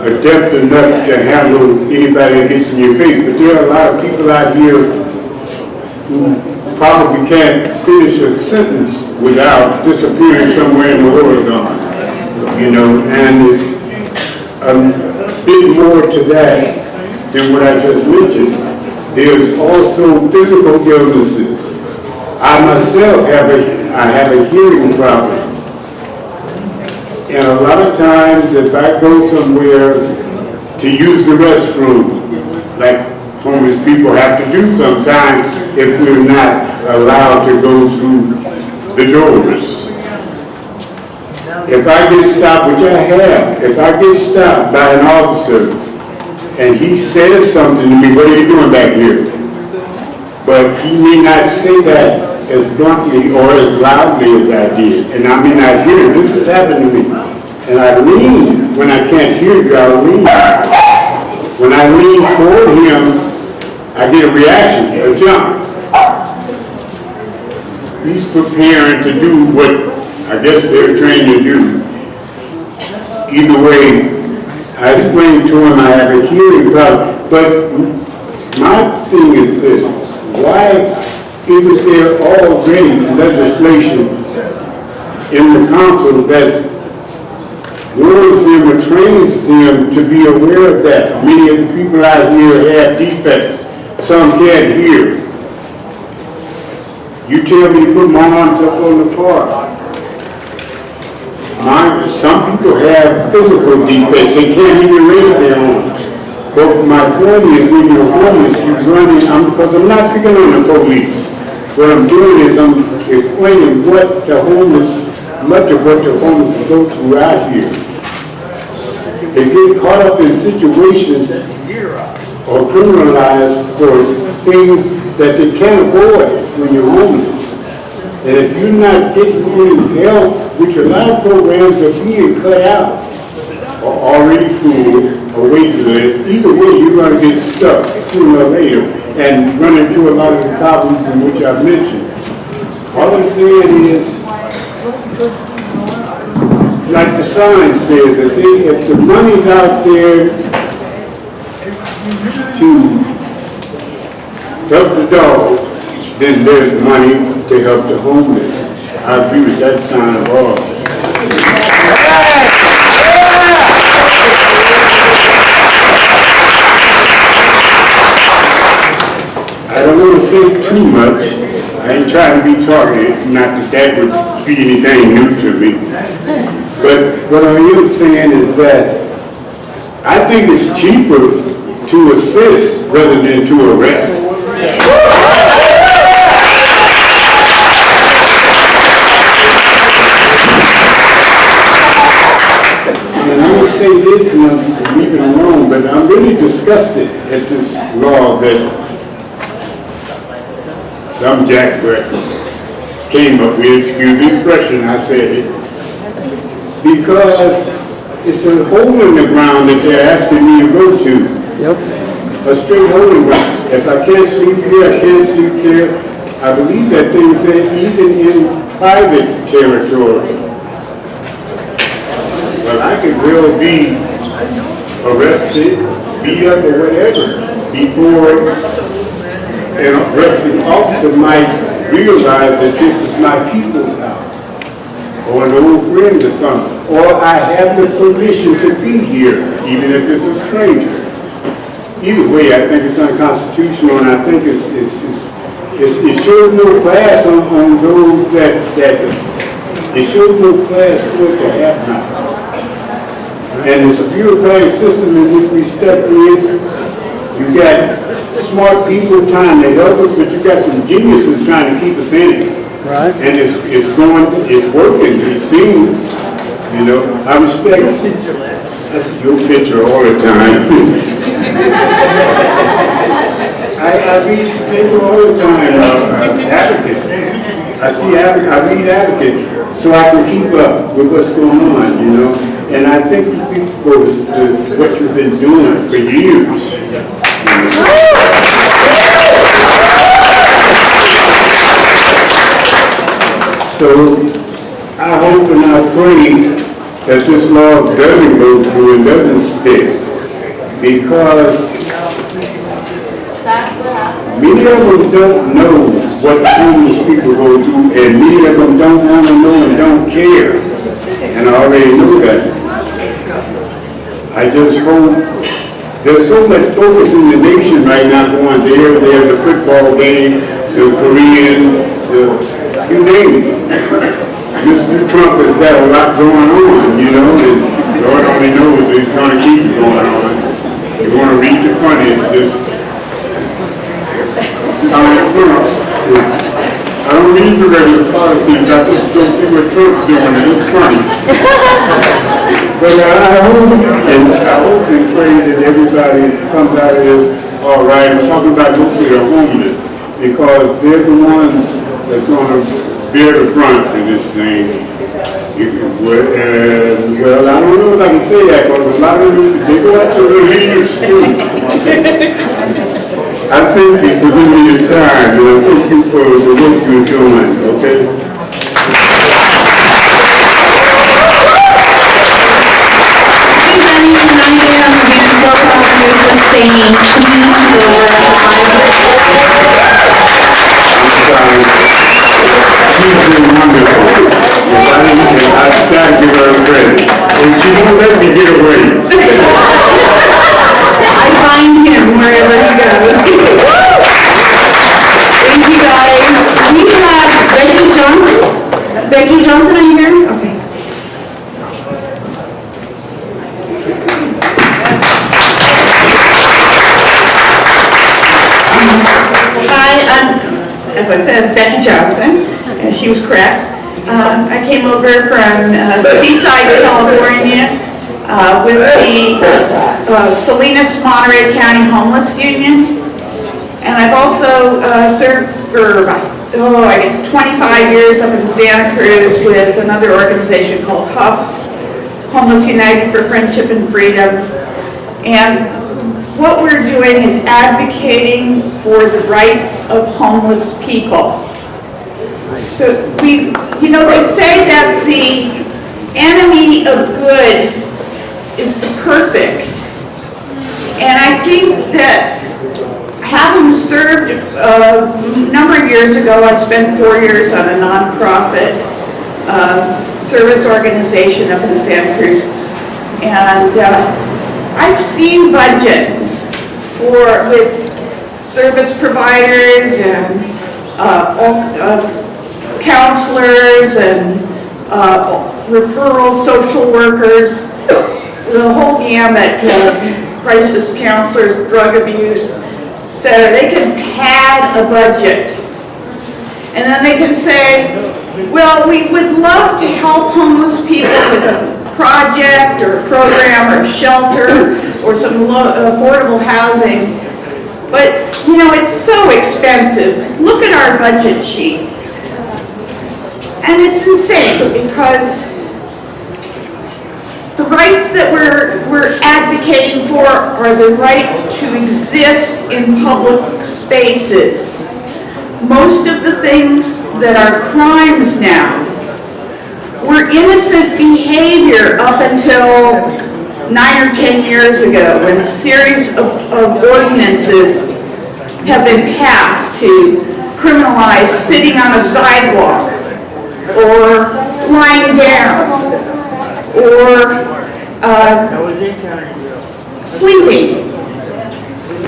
adept enough to handle anybody that gets in your face, but there are a lot of people out here who probably can't finish a sentence without disappearing somewhere in the horizon. You know, and it's a bit more to that than what I just mentioned. There's also physical illnesses. I myself have a hearing problem. And a lot of times if I go somewhere to use the restroom, like homeless people have to do sometimes if we're not allowed to go through the doors. If I get stopped, which I have, if I get stopped by an officer and he says something to me, what are you doing back here? But he may not say that as bluntly or as loudly as I did. And I may not hear it. This has happened to me. And I lean. When I can't hear you, I lean. When I lean toward him, I get a reaction, a jump. He's preparing to do what I guess they're trained to do. Either way, I explained to him I have a hearing problem. But my thing is this. Why isn't there already legislation in the council that warns them or trains them to be aware of that? Many of the people out here have defects. Some can't hear. You tell me to put my arms up on the car. Some people have physical defects. They can't even raise their arms. But my point is, when you're homeless, you're running, because I'm not picking on the police. What I'm doing is I'm explaining what the homeless, much of what the homeless go through out here. They get caught up in situations or criminalized for things that they can't avoid when you're homeless. And if you're not getting any help, which a lot of programs are being cut out, or already full, or waiting list, either way you're going to get stuck sooner or later and run into a lot of the problems in which I've mentioned. All I'm saying is, like the sign says, that if the money's out there to help the dogs, then there's money to help the homeless. I agree with that sign of all. I don't want to say too much. I ain't trying to be targeted, not that that would be anything new to me. But what I am saying is that I think it's cheaper to assist rather than to arrest. And I'm going to say this and I'm leaving it alone, but I'm really disgusted at this law that some jackrabbit came up with, excuse me, expression, I said it, because it's a hole in the ground that they're asking me to go to. Yep. A straight hole in the ground. If I can't sleep here, I can't sleep there. I believe that they said even in private territory. Well, I could well be arrested, beat up or whatever before an arresting officer might realize that this is my people's house, or an old friend or something, or I have the permission to be here, even if it's a stranger. Either way, I think it's unconstitutional, and I think it shows no class on those that it shows no class towards the have-nots. And it's a bureaucratic system in which we step in. You got smart people trying to help us, but you got some geniuses trying to keep us in it. Right. And it's working, it seems. You know, I respect, I see your picture all the time. I read the paper all the time, Advocate. I read Advocate, so I can keep up with what's going on, you know. And I thank you for what you've been doing for years. So I hope and I pray that this law doesn't go through and doesn't stick, because many of them don't know what homeless people go through, and many of them don't want to know and don't care. And I already know that. I just hope, there's so much focus in the nation right now going there, there's the football game, the Korean, you name it. Mr. Trump has got a lot going on, you know, and Lord only knows he's going to keep it going on. You want to read the funny, it's just, I don't read the regular politics, I just don't see what Trump's doing, and it's funny. But I hope and pray that everybody comes out of this all right. I'm talking about mostly the homeless, because they're the ones that's going to bear the brunt of this thing. Well, I don't know if I can say that, because a lot of them, they go after the leaders too. I thank you for giving me your time, and I thank you for the work you're doing, okay? She's been wonderful. I gotta give her a credit. And she won't let me get away. I find him wherever he goes. Thank you guys. We have so it said Becky Johnson, and she was correct. I came over from Seaside, California, with the Salinas Monterey County Homeless Union, and I've also served for, I guess 25 years up in Santa Cruz with another organization called HUF, Homeless United for Friendship and Freedom. And what we're doing is advocating for the rights of homeless people. So they say that the enemy of good is the perfect. And I think that having served a number of years ago, I spent 4 years on a nonprofit service organization up in Santa Cruz. And I've seen budgets with service providers and counselors and referral social workers, the whole gamut, crisis counselors, drug abuse, etc. They can pad a budget. And then they can say, well, we would love to help homeless people with a project or a program or a shelter or some affordable housing. But, it's so expensive. Look at our budget sheet. And it's insane because the rights that we're advocating for are the right to exist in public spaces. Most of the things that are crimes now were innocent behavior up until 9 or 10 years ago, when a series of ordinances have been passed to criminalize sitting on a sidewalk or lying down or sleeping.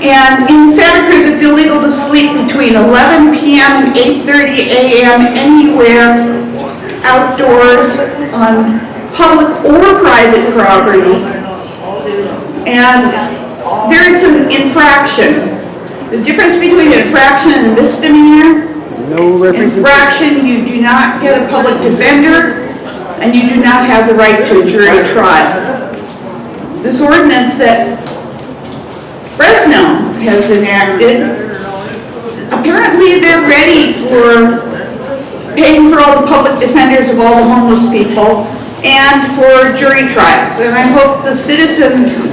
And in Santa Cruz, it's illegal to sleep between 11 p.m. and 8:30 a.m. anywhere outdoors on public or private property. And there is an infraction. The difference between an infraction and a misdemeanor: infraction, you do not get a public defender, and you do not have the right to a jury trial. This ordinance that Fresno has enacted, apparently they're ready for paying for all the public defenders of all the homeless people and for jury trials. And I hope the citizens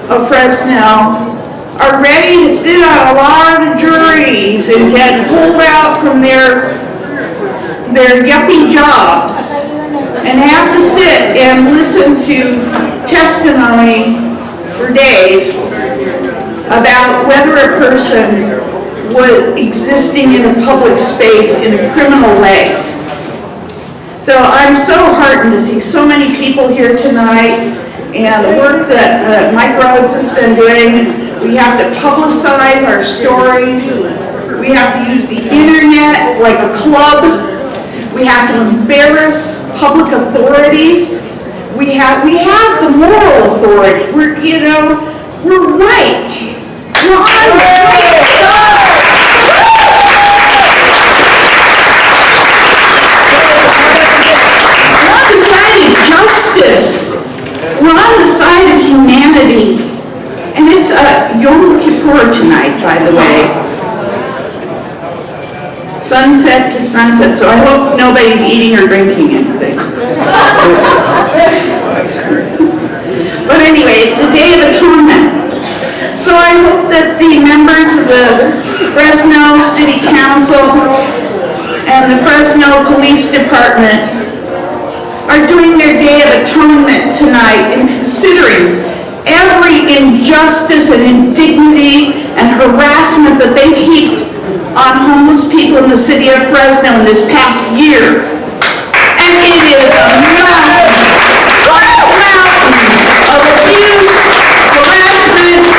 of Fresno are ready to sit on a lot of juries and get pulled out from their yuppie jobs and have to sit and listen to testimony for days about whether a person was existing in a public space in a criminal way. So I'm so heartened to see so many people here tonight, and the work that Mike Rhodes has been doing. We have to publicize our stories. We have to use the internet like a club. We have to embarrass public authorities. We have the moral authority. We're right. We're on the right side. We're on the side of justice. We're on the side of humanity. And it's Yom Kippur tonight, by the way. Sunset to sunset, so I hope nobody's eating or drinking anything. But anyway, it's a day of atonement. So I hope that the members of the Fresno City Council and the Fresno Police Department are doing their day of atonement tonight and considering every injustice and indignity and harassment that they've heaped on homeless people in the city of Fresno in this past year. And it is a mountain of abuse, harassment,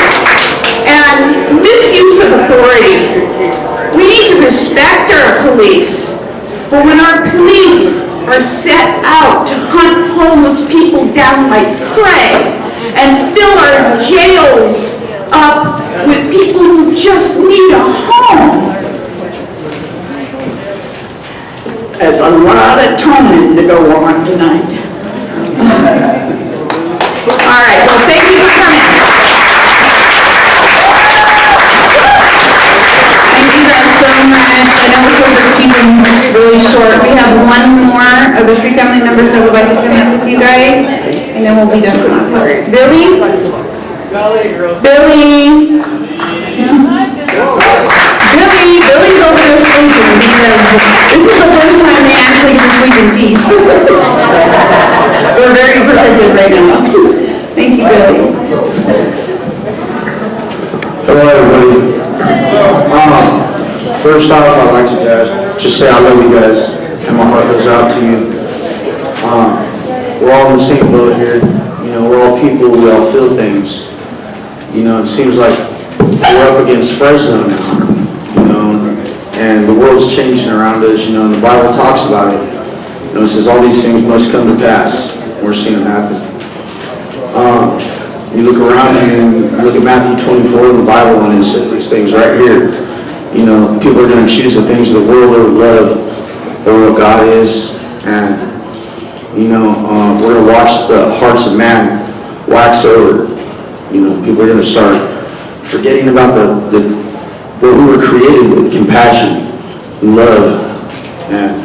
and misuse of authority. We need to respect our police, but when our police are set out to hunt homeless people down like prey and fill our jails up with people who just need a home, go on tonight. All right, well, thank you for coming. Thank you guys so much. I know we're supposed to keep them really short. We have one more of the street family members that would like to come up with you guys, and then we'll be done for the part. Billy? Billy? Billy's over there sleeping because this is the first time they actually get to sleep in peace. We're very protected right now. Thank you, Billy. Hello, everybody. First off, I'd like to just say I love you guys, and my heart goes out to you. We're all in the same boat here. You know, we're all people. We all feel things. You know, it seems like we're up against Fresno now. You know, and the world's changing around us. You know, and the Bible talks about it. You know, it says all these things must come to pass. We're seeing them happen. You look around and you look at Matthew 24 in the Bible, and it says these things right here. You know, people are going to choose the things of the world over love, over what God is, and you know, we're going to watch the hearts of man wax over. You know, people are going to start forgetting about what we were created with, compassion and love, and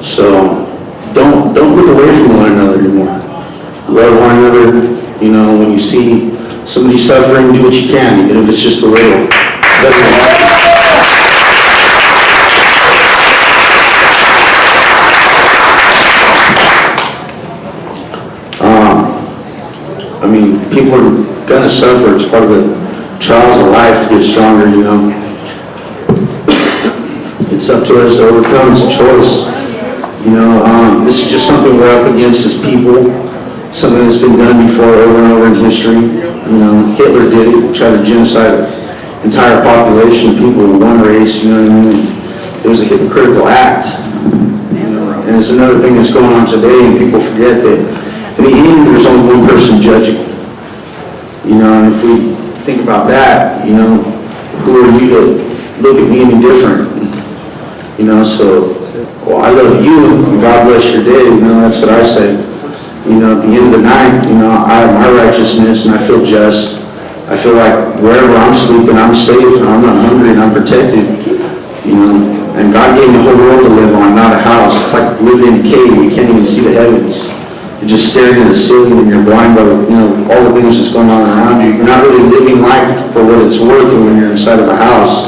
so don't look away from one another anymore. Love one another. You know, when you see somebody suffering, do what you can, even if it's just a little. I mean, people are gonna suffer. It's part of the trials of life to get stronger, you know. It's up to us to overcome. It's a choice. You know, this is just something we're up against as people. Something that's been done before over and over in history. You know, Hitler did it, tried to genocide an entire population of people with one race, you know what I mean? It was a hypocritical act. You know, and it's another thing that's going on today, and people forget that in the end there's only one person judging. You know, and if we think about that, you know, who are you to look at me any different? You know, so, well, I love you, and God bless your day, you know, that's what I say. You know, at the end of the night, you know, I have my righteousness and I feel just. I feel like wherever I'm sleeping, I'm safe and I'm not hungry and I'm protected. You know, and God gave me a whole world to live on, not a house. It's like living in a cave. You can't even see the heavens. You're just staring at the ceiling and you're blind by, you know, all the things that's going on around you. You're not really living life for what it's worth when you're inside of a house.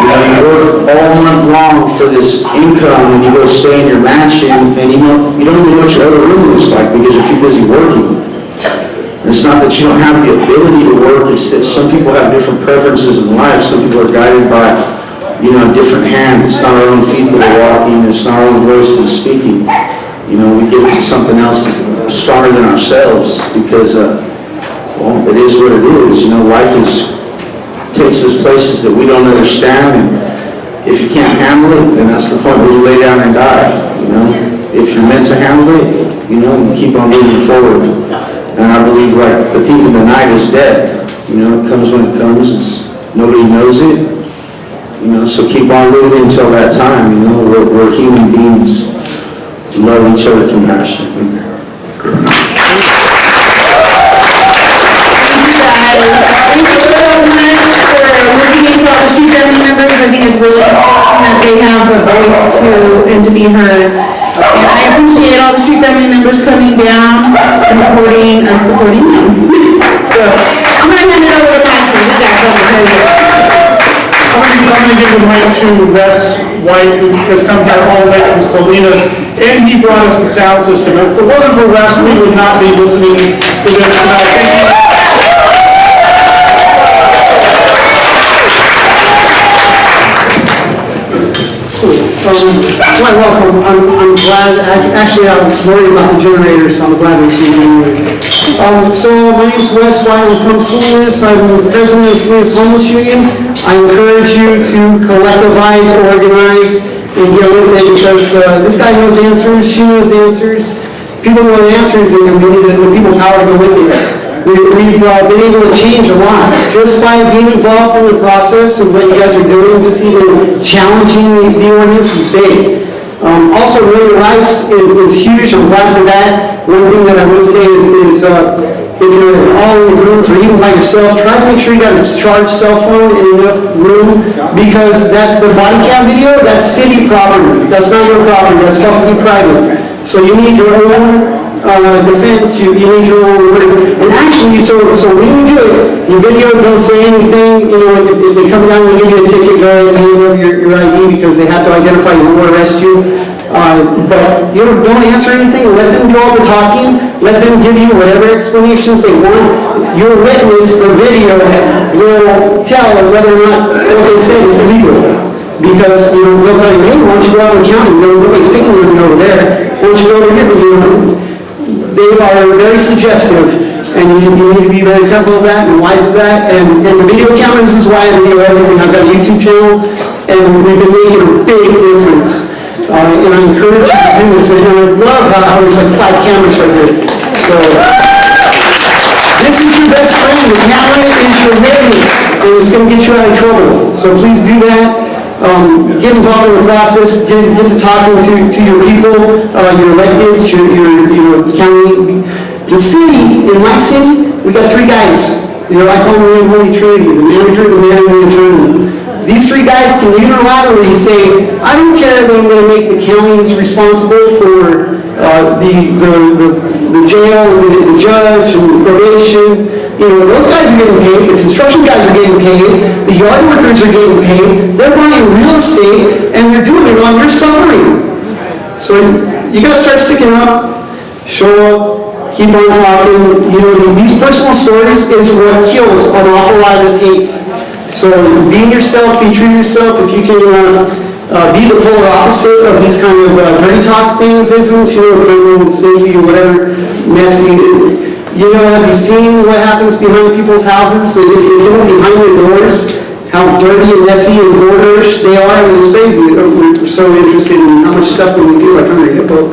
You know, you work all month long for this income and you go stay in your mansion and you know, you don't even know what your other room looks like because you're too busy working. And it's not that you don't have the ability to work, it's that some people have different preferences in life. Some people are guided by, you know, a different hand. It's not our own feet that are walking, it's not our own voice that is speaking. You know, we give it to something else that's stronger than ourselves because, well, it is what it is. You know, life takes us places that we don't understand, and if you can't handle it, then that's the point where you lay down and die. You know, if you're meant to handle it, you know, you keep on moving forward. And I believe, like the thief in the night is death. You know, it comes when it comes. Nobody knows it. You know, so keep on living until that time. You know, we're human beings. We love each other compassionately. Thank you so much for listening to all the street family members. I think it's really important that they have a voice and to be heard. And I appreciate all the street family members coming down and supporting them. So I'm going to hand it over to Michael. We got something to tell you. I'm going to give the mic to Wes White, who has come here all the way from Salinas, and he brought us the sound system. If it wasn't for Wes, we would not be listening to this tonight. Thank you. Quite welcome. I'm glad, actually I was worried about the generator, so I'm glad there's a generator. So my name is Wes White. I'm from Salinas. I'm the president of the Salinas Homeless Union. I encourage you to collectivize, organize, and get with it because this guy knows answers, she knows answers. People know answers, and we need the people power to go with it. We've been able to change a lot just by being involved in the process and what you guys are doing. Just even challenging the ordinance is big. Also, know your rights is huge. I'm glad for that. One thing that I would say is if you're all in a group or even by yourself, try to make sure you got a charged cell phone in enough room, because the body cam video, that's city property. That's not your property. That's publicly private. So you need your own defense. You need your own words. And actually, so when you do it, your video don't say anything. You know, if they come down and give you a ticket, go ahead and hand over your ID, because they have to identify you or arrest you. But you know, don't answer anything. Let them do all the talking. Let them give you whatever explanations they want. Your witness, the video, will tell whether or not what they say is legal. Because you know, they'll tell you, hey, why don't you go out in the county? Nobody's picking on you over there. Why don't you go over here? But, you know, they are very suggestive, and you need to be very careful of that and wise of that. And the video cameras is why I video everything. I've got a YouTube channel, and we've been making a big difference. And I encourage you to do this. And I love how there's like 5 cameras right here. So this is your best friend. The camera is your witness, and it's going to get you out of trouble. So please do that. Get involved in the process. Get to talking to your people, your electeds, your county. The city, in my city, we got 3 guys. You know, I call them the Holy Trinity: the manager, the mayor, and the attorney. These 3 guys can unilaterally say, I don't care that I'm going to make the counties responsible for the jail, the judge, and probation. You know, those guys are getting paid. The construction guys are getting paid. The yard workers are getting paid. They're buying real estate, and they're doing it while you're suffering. So you got to start sticking up, show up, keep on talking. You know, these personal stories is what kills an awful lot of this hate. So be yourself, be true to yourself. If you can be the polar opposite of these kind of dirty talk things, isn't, you know, criminal, sneaky, or whatever, messy. You know, have you seen what happens behind people's houses? If you look behind the doors, how dirty and messy and hoarders they are, I mean, it's crazy. We're so interested in how much stuff we do, like under hippo.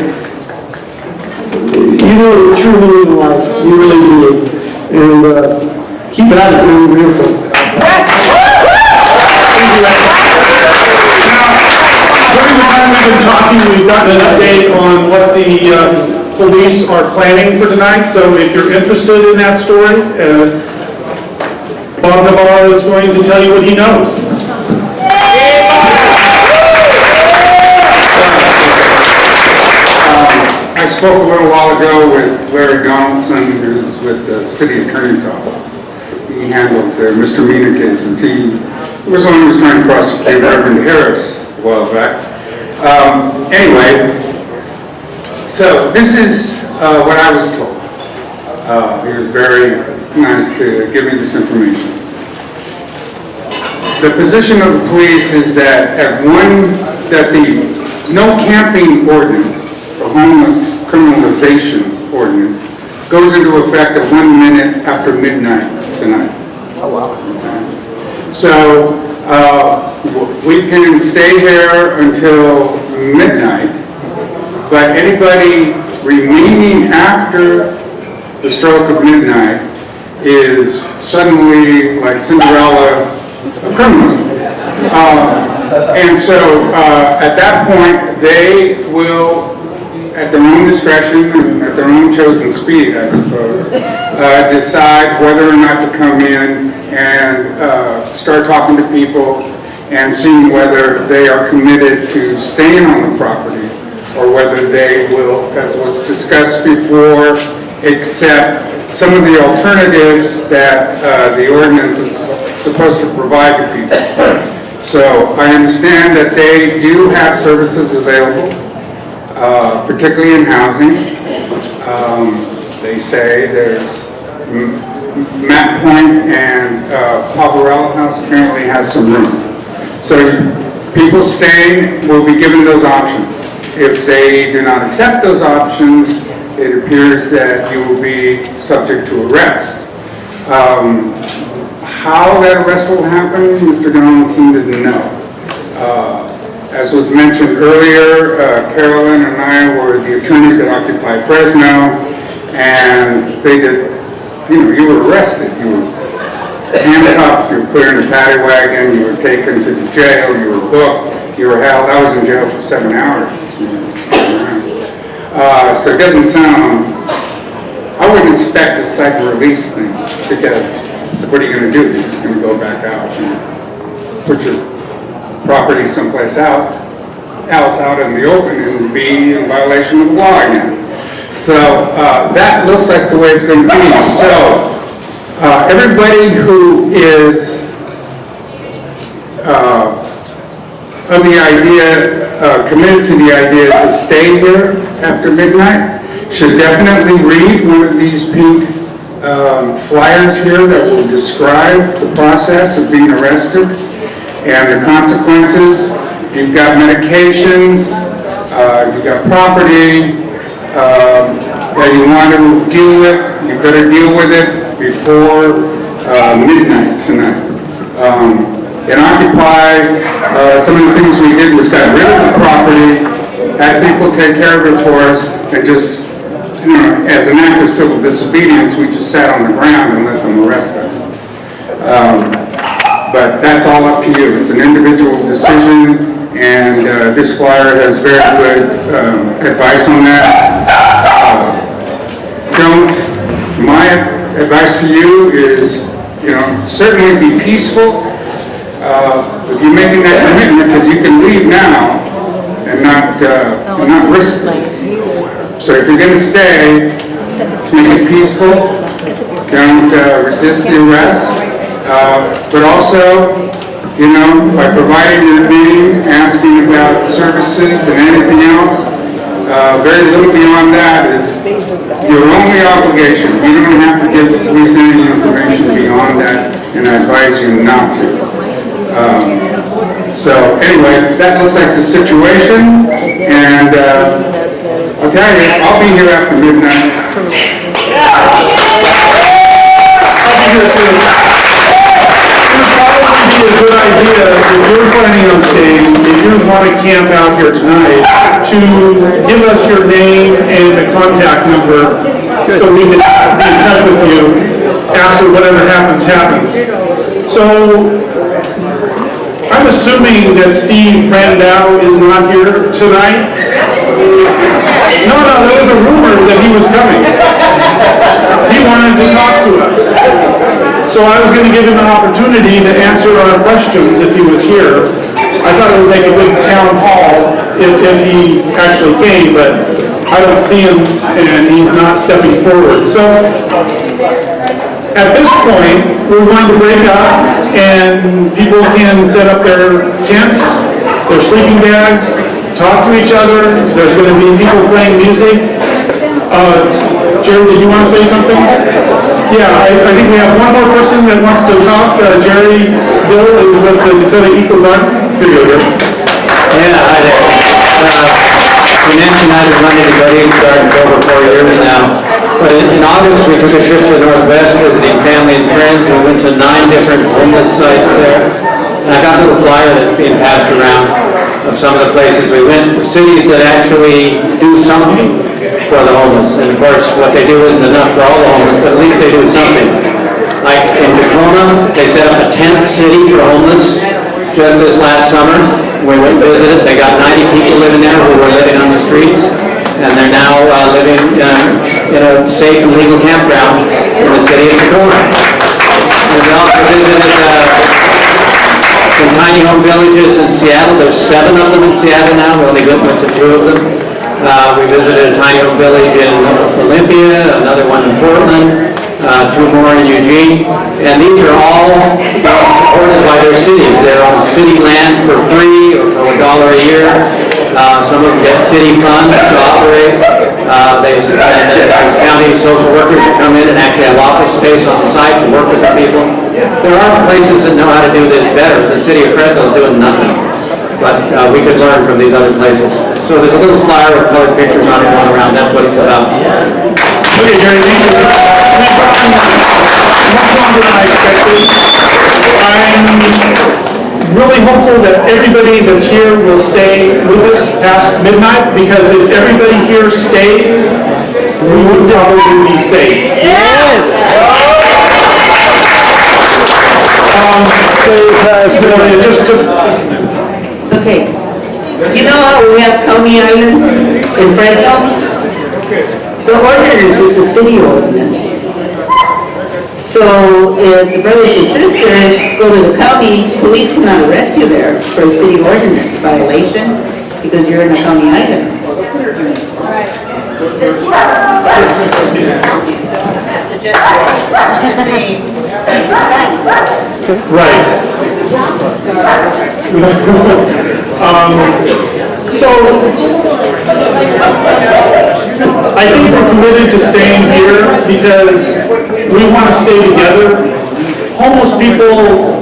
You know the true meaning of life. You really do. And keep at it, man. We're here for it. During the time we've been talking, we've gotten an update on what the police are planning for tonight. So if you're interested in that story, Bob Navarro is going to tell you what he knows. I spoke a little while ago with Larry Donaldson, who's with the city attorney's office. He handles their misdemeanor cases. He was the one who was trying to prosecute Reverend Harris a while back. Anyway, so this is what I was told. He was very nice to give me this information. The position of the police is that the no camping ordinance, the homeless criminalization ordinance, goes into effect at 1 minute after midnight tonight. Oh wow. Okay. So we can stay here until midnight, but anybody remaining after the stroke of midnight is suddenly, like Cinderella, a criminal. And so at that point, they will, at their own discretion and at their own chosen speed, I suppose, decide whether or not to come in and start talking to people and seeing whether they are committed to staying on the property or whether they will, as was discussed before, accept some of the alternatives that the ordinance is supposed to provide to people. So I understand that they do have services available, particularly in housing. They say there's Matt Point and Pavarella House apparently has some room. So people staying will be given those options. If they do not accept those options, it appears that you will be subject to arrest. How that arrest will happen, Mr. Donaldson didn't know. As was mentioned earlier, Carolyn and I were the attorneys that occupied Fresno, and they did, you were arrested. You were handcuffed, you were put in a paddy wagon, you were taken to the jail, you were booked, you were held. I was in jail for 7 hours. So it doesn't sound, I wouldn't expect a site release thing, because what are you going to do? You're just going to go back out and put your property someplace else out in the open and be in violation of the law again. So that looks like the way it's going to be. So everybody who is of the idea, committed to the idea to stay here after midnight, should definitely read one of these pink flyers here that will describe the process of being arrested and the consequences. If you've got medications, you've got property that you want to deal with, you better deal with it before midnight tonight. In Occupy, some of the things we did was got rid of the property, had people take care of it for us, and just, you know, as an act of civil disobedience, we just sat on the ground and let them arrest us. But that's all up to you. It's an individual decision, and this flyer has very good advice on that. My advice to you is, you know, certainly be peaceful. If you're making that commitment, because you can leave now and not risk this. So if you're going to stay, let's make it peaceful. Don't resist the arrest. But also, you know, by providing your name, asking about services and anything else, very little beyond that is your only obligation. You don't have to give the police any information beyond that, and I advise you not to. So anyway, that looks like the situation, and I'll tell you, I'll be here after midnight. I'll be here too. It would probably be a good idea, if you're planning on staying, if you want to camp out here tonight, to give us your name and the contact number so we can be in touch with you after whatever happens. So, I'm assuming that Steve Brandow is not here tonight? No, there was a rumor that he was coming. He wanted to talk to us. So I was going to give him an opportunity to answer our questions if he was here. I thought it would make a good town hall if he actually came, but I don't see him and he's not stepping forward. So at this point, we're going to break up and people can set up their tents, their sleeping bags, talk to each other. There's going to be people playing music. Jerry, did you want to say something? Yeah, I think we have one more person that wants to talk. Jerry Bill is with the Dakota Eco Guard. Here you go, Jerry. Yeah, hi there. You mentioned I've been running Dakota Eco Guard for over 4 years now. But in August, we took a trip to the Northwest visiting family and friends. We went to 9 different homeless sites there. And I got a little flyer that's being passed around of some of the places we went, cities that actually do something for the homeless. And of course, what they do isn't enough for all the homeless, but at least they do something. Like in Tacoma, they set up a tent city for homeless just this last summer. We went and visited. They got 90 people living there who were living on the streets. And they're now living in a safe and legal campground in the city of Tacoma. And we also visited some tiny home villages in Seattle. There's 7 of them in Seattle now. We only went to 2 of them. We visited a tiny home village in Olympia, another one in Portland, 2 more in Eugene. And these are all supported by their cities. They're on city land for free or for $1 a year. Some of them get city funds to operate. There's county social workers that come in and actually have office space on the site to work with the people. There are places that know how to do this better. The city of Fresno is doing nothing. But we could learn from these other places. So there's a little flyer with colored pictures on it going around. That's what it's about. Okay, Jerry, thank you. We've gone much longer than I expected. I'm really hopeful that everybody that's here will stay with us past midnight, because if everybody here stayed, we would probably be safe. Yes! Okay. You know how we have Coney Islands in Fresno? The ordinance is a city ordinance. So if the brothers and sisters go to the county, police cannot arrest you there for a city ordinance violation because you're in a county item. Right. So, I think we're committed to staying here because we want to stay together. Homeless people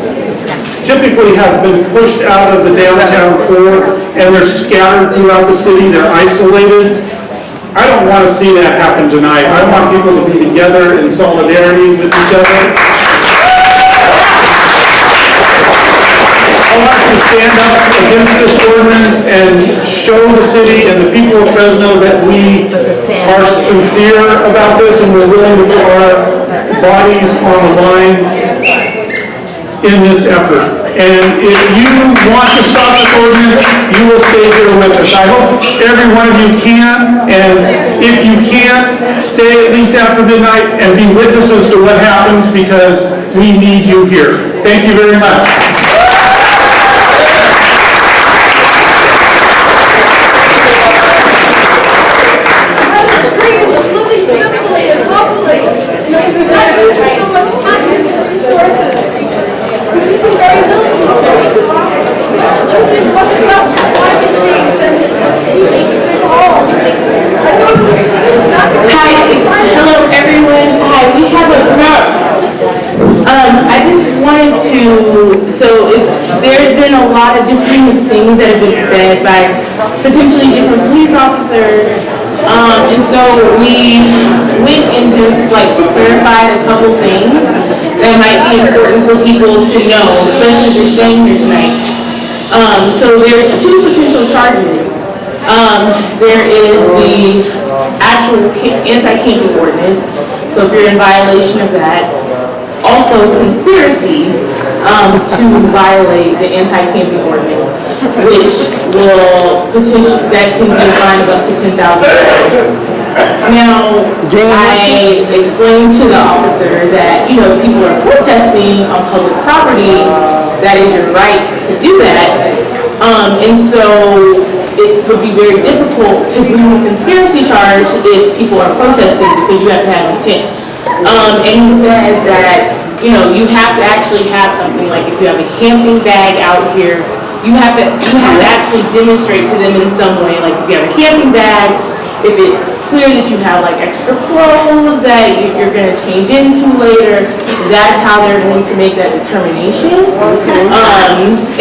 typically have been pushed out of the downtown core and they're scattered throughout the city, they're isolated. I don't want to see that happen tonight. I want people to be together in solidarity with each other. I want us to stand up against this ordinance and show the city and the people of Fresno that we are sincere about this and we're willing to put our bodies on the line in this effort. And if you want to stop this ordinance, you will stay here with us. I hope every one of you can, and if you can't, stay at least after midnight and be witnesses to what happens because we need you here. Thank you very much. There's been a lot of different things that have been said by potentially different police officers, and so we went and just like clarified a couple things that might be important for people to know, especially if they're staying here tonight. So there's two potential charges. There is the actual anti-camping ordinance, so if you're in violation of that. Also conspiracy to violate the anti-camping ordinance, which will potentially, that can be a fine of up to $10,000. Now, I explained to the officer that, you know, if people are protesting on public property, that is your right to do that. And so it would be very difficult to bring a conspiracy charge if people are protesting because you have to have intent. And he said that, you know, you have to actually have something like if you have a camping bag out here, you have to actually demonstrate to them in some way, like if you have a camping bag, if it's clear that you have like extra clothes that you're going to change into later, that's how they're going to make that determination.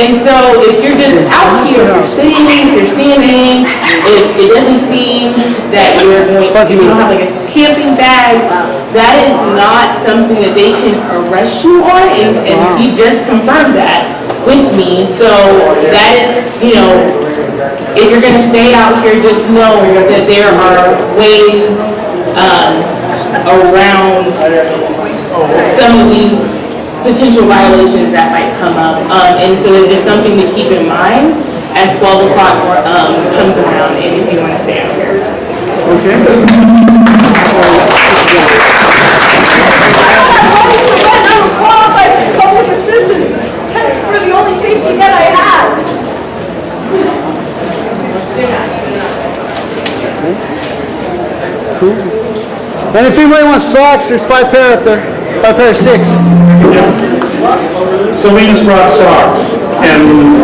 And so if you're just out here, you're sitting, you're standing, if it doesn't seem that you're going, if you don't have like a camping bag, that is not something that they can arrest you on, and he just confirmed that with me. So that is, you know, if you're going to stay out here, just know that there are ways around some of these potential violations that might come up. And so it's just something to keep in mind as 12 o'clock comes around and if you want to stay out here. Okay. I'm qualified for public assistance. Tents were the only safety net I had. Cool. And if anybody wants socks, there's 5 pair up there. 5 pair of 6. Selena's brought socks, and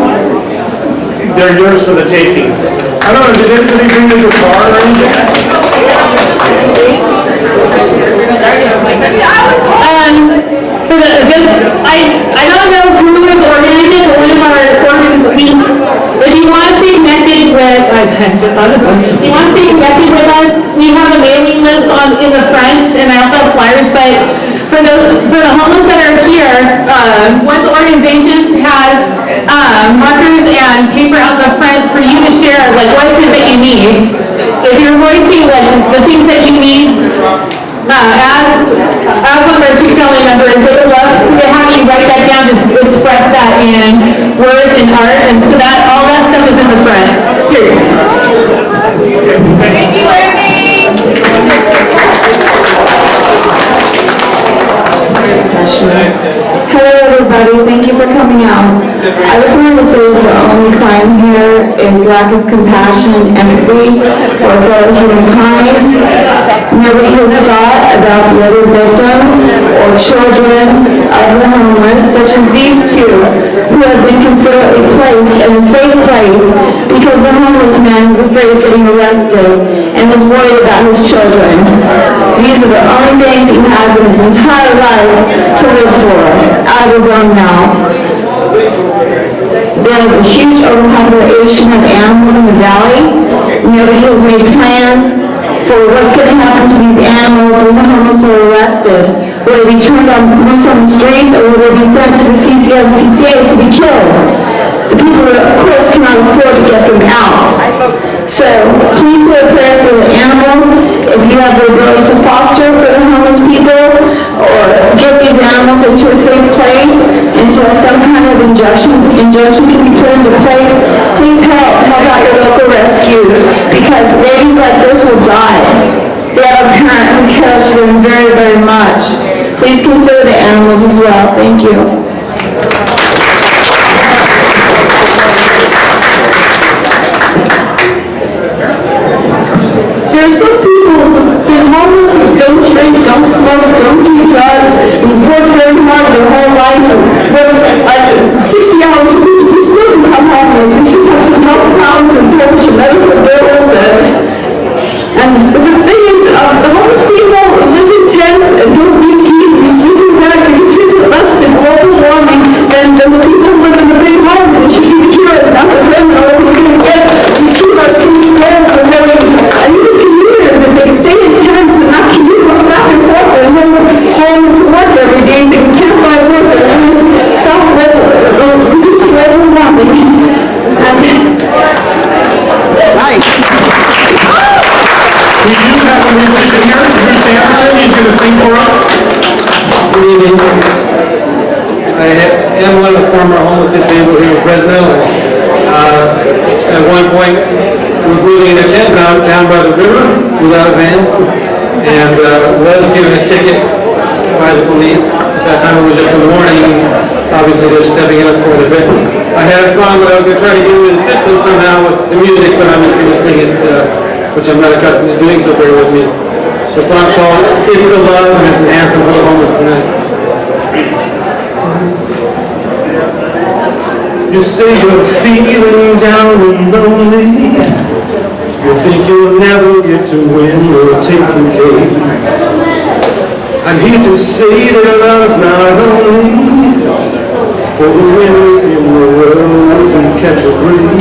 they're yours for the taking. I don't know, did anybody bring in your car or anything? I don't know who is organizing, but one of our organizations, if you want to stay connected with, just on this one, if you want to stay connected with us, we have a mailing list in the front, and I also have flyers, but for the homeless that are here, one of the organizations has markers and paper out the front for you to share, like what is it that you need. If you're voicing like the things that you need, as one of our street family members, they would love to have you write that down, just express that in words and art, and so that all that stuff is in the front. Here. Thank you, Andy. for coming out. I just wanted to say that the only crime here is lack of compassion and empathy for fellow humankind. Nobody has thought about the other victims or children of the homeless, such as these two, who have been considerately placed in a safe place because the homeless man was afraid of getting arrested and was worried about his children. These are the only things he has in his entire life to live for, out of his own mouth. There is a huge overpopulation of animals in the valley. Nobody has made plans for what's going to happen to these animals when the homeless are arrested. Will they be turned loose on the streets, or will they be sent to the CCSPCA to be killed? The people, of course, cannot afford to get them out. So please say a prayer for the animals. If you have the ability to foster for the homeless people, or get these animals into a safe place until some kind of injunction can be put into place, please help out your local rescues, because babies like this will die. They have a parent who cares for them very, very much. Please consider the animals as well. Thank you. There are some people who've been homeless who don't drink, don't smoke, don't do drugs, and work very hard their whole life, and work 60 hours a week, you still become homeless. You just have some health problems and pay your medical bills. And the thing is, the homeless people live in tents and don't use heat, use sleeping bags, and get treated less than global warming than the people who live in the big homes. They should be the heroes, not the criminals. And we're going to achieve our city's goals and even commuters, if they can stay in tents and not commute back and forth and home to work every day, they can't buy work, and they just stop reduce global warming. Nice. We do have a musician here, Bruce Anderson. He's going to sing for us. Good evening. I am one of the former homeless disabled here in Fresno. At one point, I was living in a tent down by the river without a van, and was given a ticket by the police. At that time it was just in the morning, and obviously they're stepping it up quite a bit. I had a song that I was going to try to get into the system somehow with the music, but I'm just going to sing it, which I'm not accustomed to doing, so bear with me. The song's called It's the Love, and it's an anthem for the homeless tonight. You say you're feeling down and lonely. You think you'll never get to win or take the cake. I'm here to say that love's not only for the winners in the world who catch a break.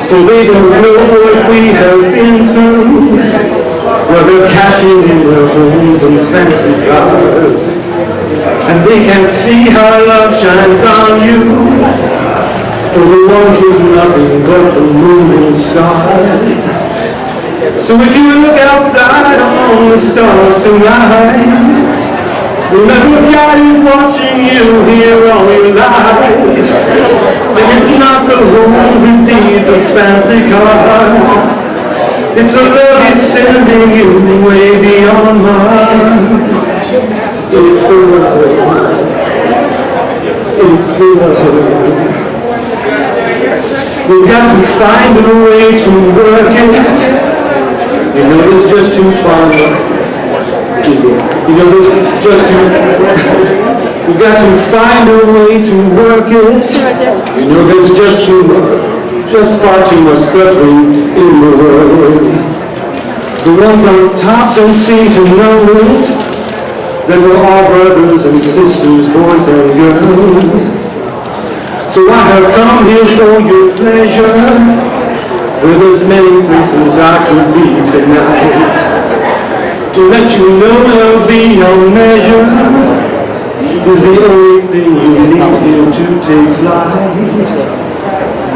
For they don't know what we have been through, while they're cashing in their homes and fancy cars. And they can see how love shines on you, for the ones with nothing but the moon and stars. So if you look outside among the stars tonight, remember God is watching you here all your life. And it's not the homes and deeds of fancy cars, it's a love He's sending you way beyond Mars. It's the love. It's the love. We've got to find a way to work it. You know there's just too far. Excuse me. You know there's just too. We've got to find a way to work it. You know there's just far too much suffering in the world. The ones on top don't seem to know it. That we're all brothers and sisters, boys and girls. So I have come here for your pleasure, where there's many places I could be tonight, to let you know I'll be your measure is the only thing you need here to take flight.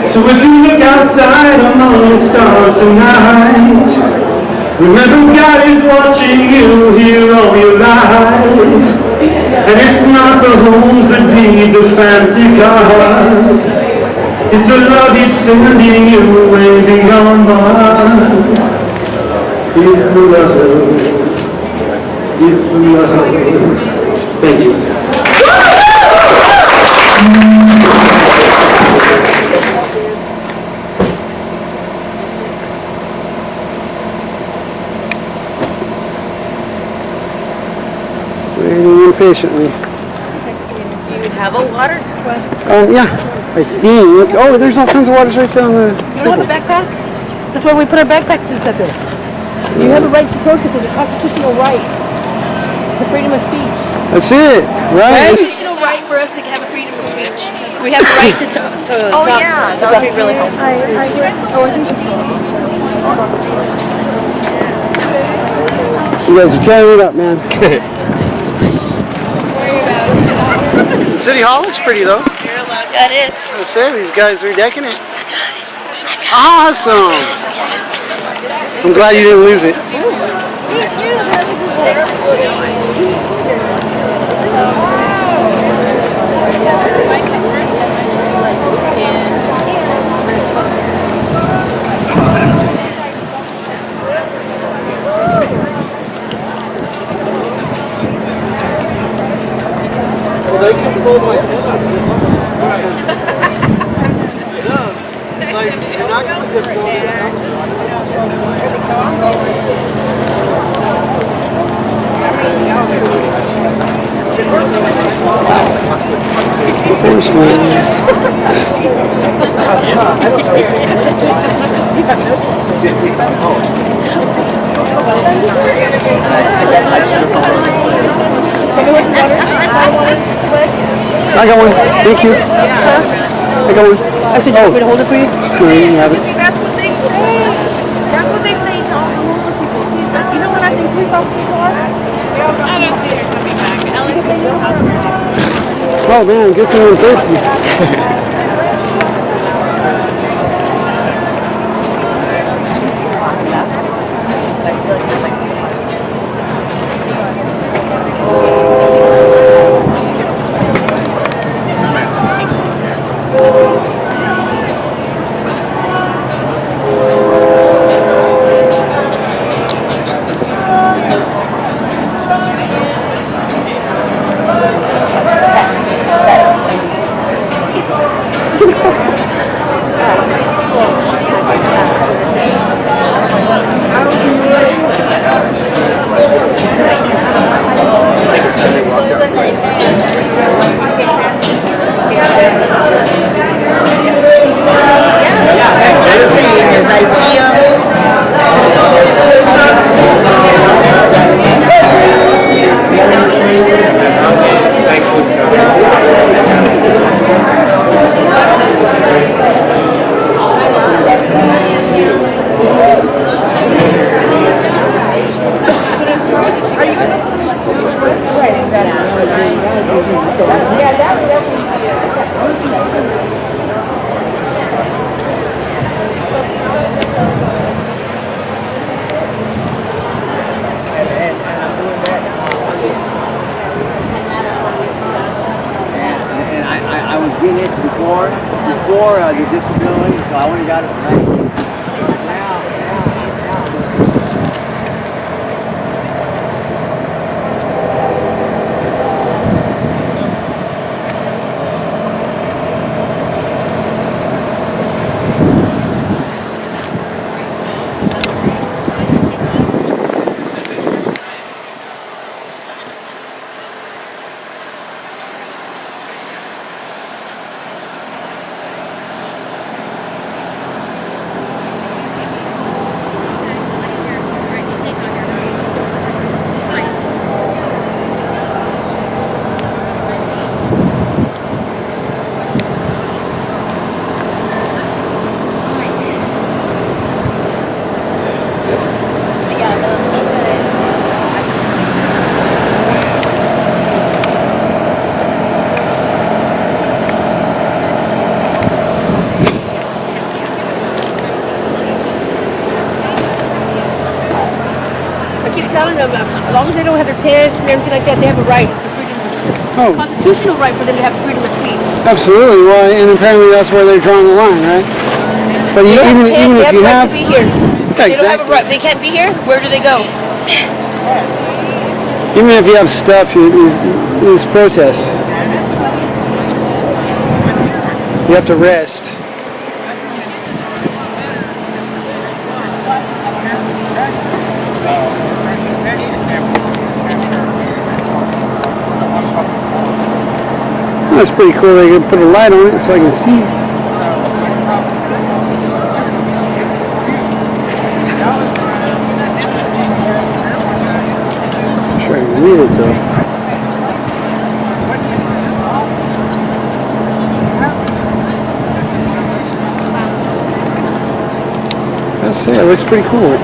So if you look outside among the stars tonight, remember God is watching you here all your life. And it's not the homes, the deeds, or fancy cars. It's a love He's sending you way beyond Mars. It's the love. It's the love. Thank you. patiently. Do you have a water? Yeah. I think. Oh, there's all kinds of waters right there on the. You don't have a backpack? That's why we put our backpacks in up there. You have a right to protest. It's a constitutional right. It's a freedom of speech. That's it, right? It's a constitutional right for us to have a freedom of speech. We have a right to talk. Oh yeah, that would be really helpful. I think You guys are tearing it up, man. City Hall looks pretty though. That is. I say these guys are decking it. Awesome. I'm glad you didn't lose it. Well, they can pull my like, you're not going to just go I got one. Thank you. I got one. I said, you want me to hold it for you? No, you can have it. See, that's what they say. That's what they say to all the homeless people. See, you know what I think police officers are? I don't see her coming back. Oh man, good thing I'm thirsty. before the disability, so I only got it for 19. Telling them, as long as they don't have their tents and everything like that, they have a right. It's a freedom, constitutional right for them to have freedom of speech. Absolutely. Well, and apparently that's where they're drawing the line, right? But They even if you have, to be here. Yeah, They don't have a right. They can't be here. Where do they go? even if you have stuff, it's protest. You have to rest. That's pretty cool. They can put a light on it so I can see. I'm sure I can read it though. I say it looks pretty cool.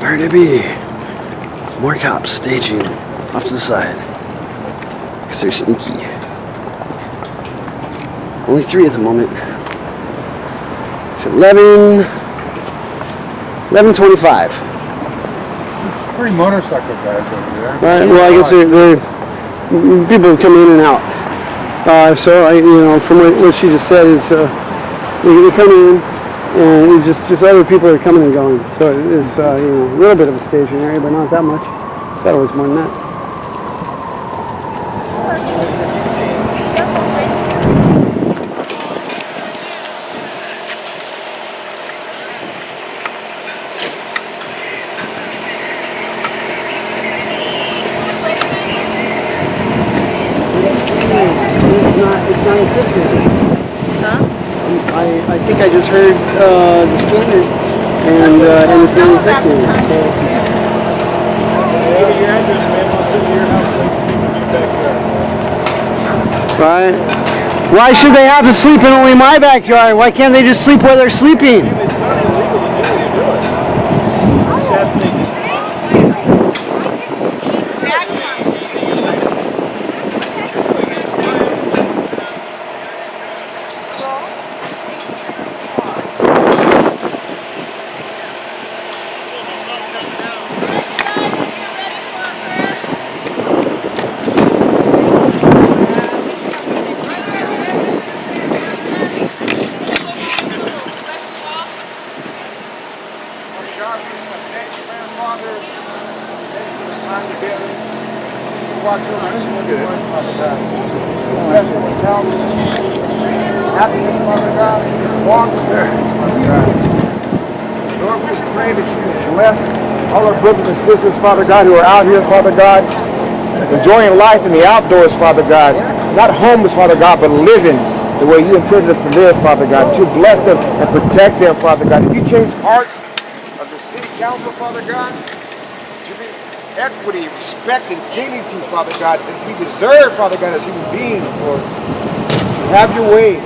Where to be? More cops staging off to the side because they're sneaky. Only 3 at the moment. It's 11:25. 3 motorcycle guys over there. Right. Well, I guess they're people come in and out. So from what she just said is they come in. And just other people are coming and going. So it's a little bit of a staging area, but not that much. Thought it was more than that. It's not encrypted. Huh? I think I just heard the scanner, and it's not infected. So. Your address, man. I'll send you your house so you can sleep in your backyard. Right. Why should they have to sleep in only my backyard? Why can't they just sleep where they're sleeping? It's not illegal to do what you're doing. Just ask them to happiness, Father God, walk there, Father God. Lord, we just pray that you bless all our brothers and sisters, Father God, who are out here, Father God, enjoying life in the outdoors, Father God. Not homeless, Father God, but living the way you intended us to live, Father God. That you bless them and protect them, Father God. If you change hearts of the city council, Father God, to be equity, respect, and dignity, Father God, that we deserve, Father God, as human beings, Lord. Have your way.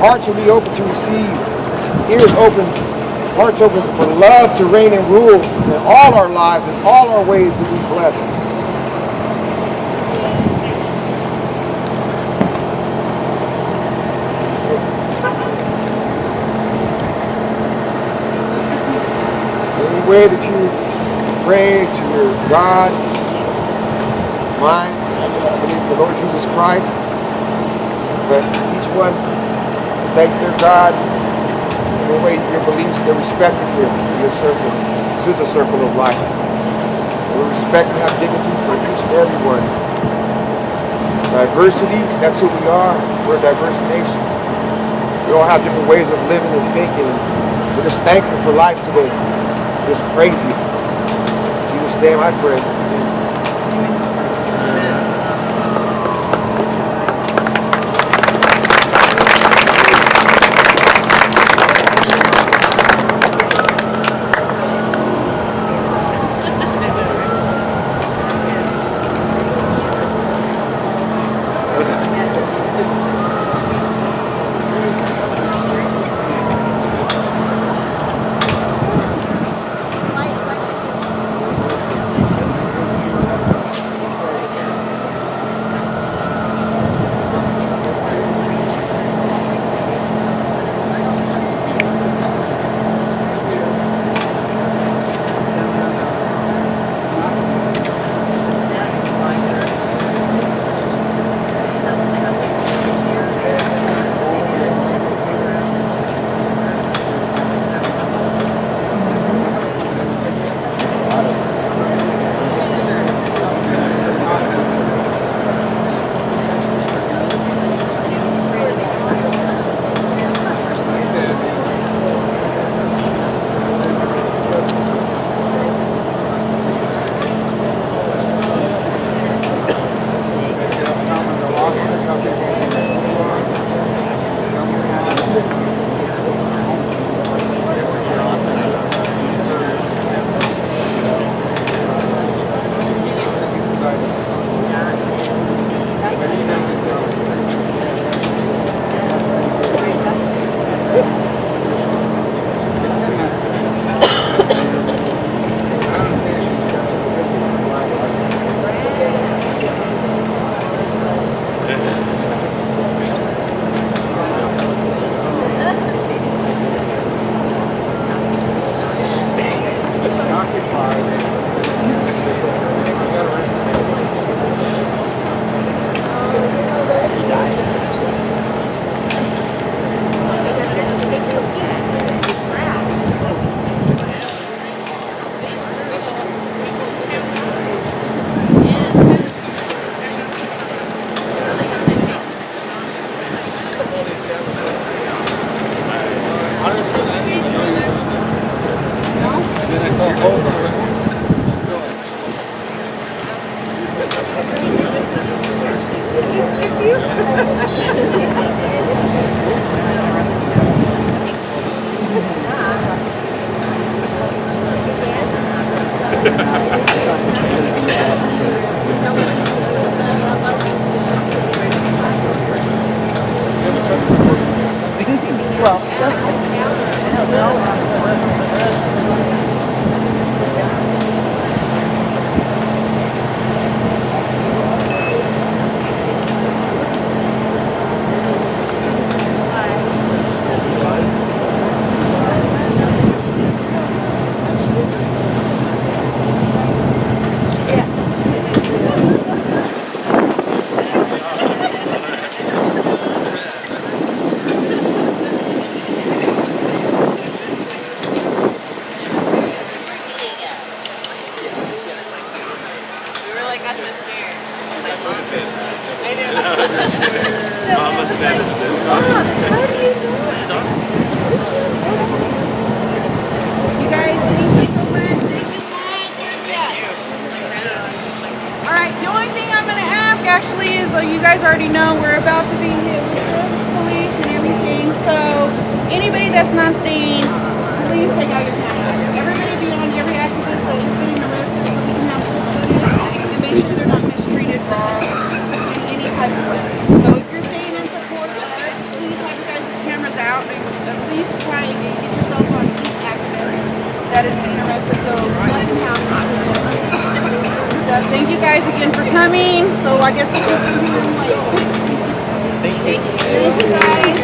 Hearts will be open to receive, ears open, hearts open for love to reign and rule in all our lives, in all our ways to be blessed. Any way that you pray to your God, mine, I believe the Lord Jesus Christ, but each one thank their God in the way your beliefs, they're respected here in this circle. This is a circle of life. We respect and have dignity for each and every one. Diversity, that's who we are. We're a diverse nation. We all have different ways of living and thinking. We're just thankful for life today. We just praise you. In Jesus' name I pray. You guys, thank you so much. Thank you so much. All right, the only thing I'm going to ask actually is, you guys already know we're about to be hit with the police and everything. So anybody that's not staying, please take out your cameras. Everybody be on every activist that is getting arrested so we can have full footage and make sure they're not mistreated in any type of way. So if you're staying in support of us, please have your guys' cameras out and at least try and get yourself on each activist that is being arrested so nothing happens to them. So thank you guys again for coming. So I guess we'll just see you later. Thank you. Thank you guys.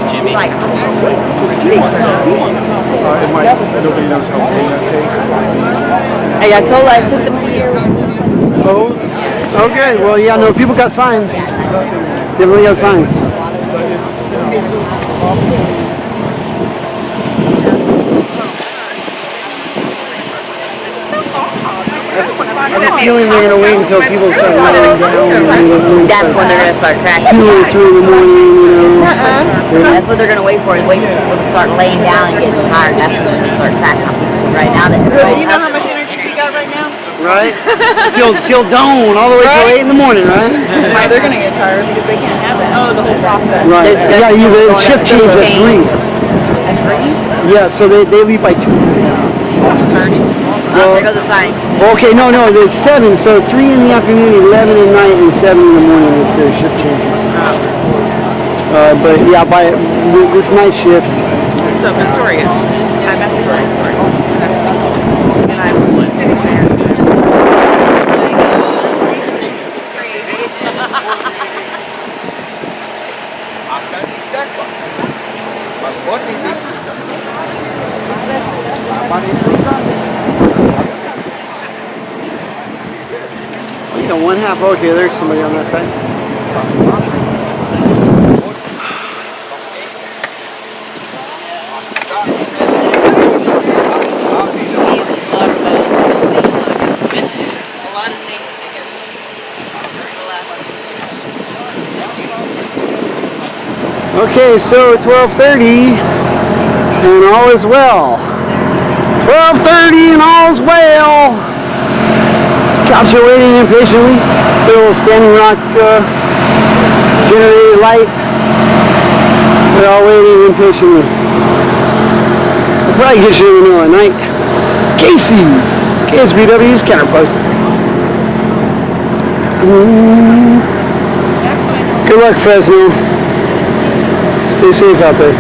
Jimmy. Nobody knows how long that takes. Hey, I told I sent them to you. Oh, okay. Well, yeah, no, people got signs. Definitely got signs. I have a feeling they're going to wait until people start running down. That's when they're going to start cracking. 2 or 3 in the morning, you know. That's what they're going to wait for, is wait for people to start laying down and getting tired. That's when they're going to start cracking on people. Right now, Do you know how much energy you got right now? Right? till dawn, all the way till 8 in the morning, right? Why they're going to get tired because they can't have that. Oh, the whole process. Right. Yeah, the shift change at 3. At 3? Yeah, so they leave by 2. Well, there goes the signs. Okay, no, there's 7. So 3 in the afternoon, 11 at night, and 7 in the morning is their shift changes. But yeah, by this night shift. So Astoria. I'm at the Astoria. And I was sitting there. You know, 1/2. Okay, there's somebody on that side. Okay, so 12:30 and all is well. 12:30 and all is well. Cops are waiting impatiently. Little Standing Rock generated light. They're all waiting impatiently. We'll probably get you in the middle of the night. Casey, KSBW's counterpart. Good luck, Fresno. Stay safe out there.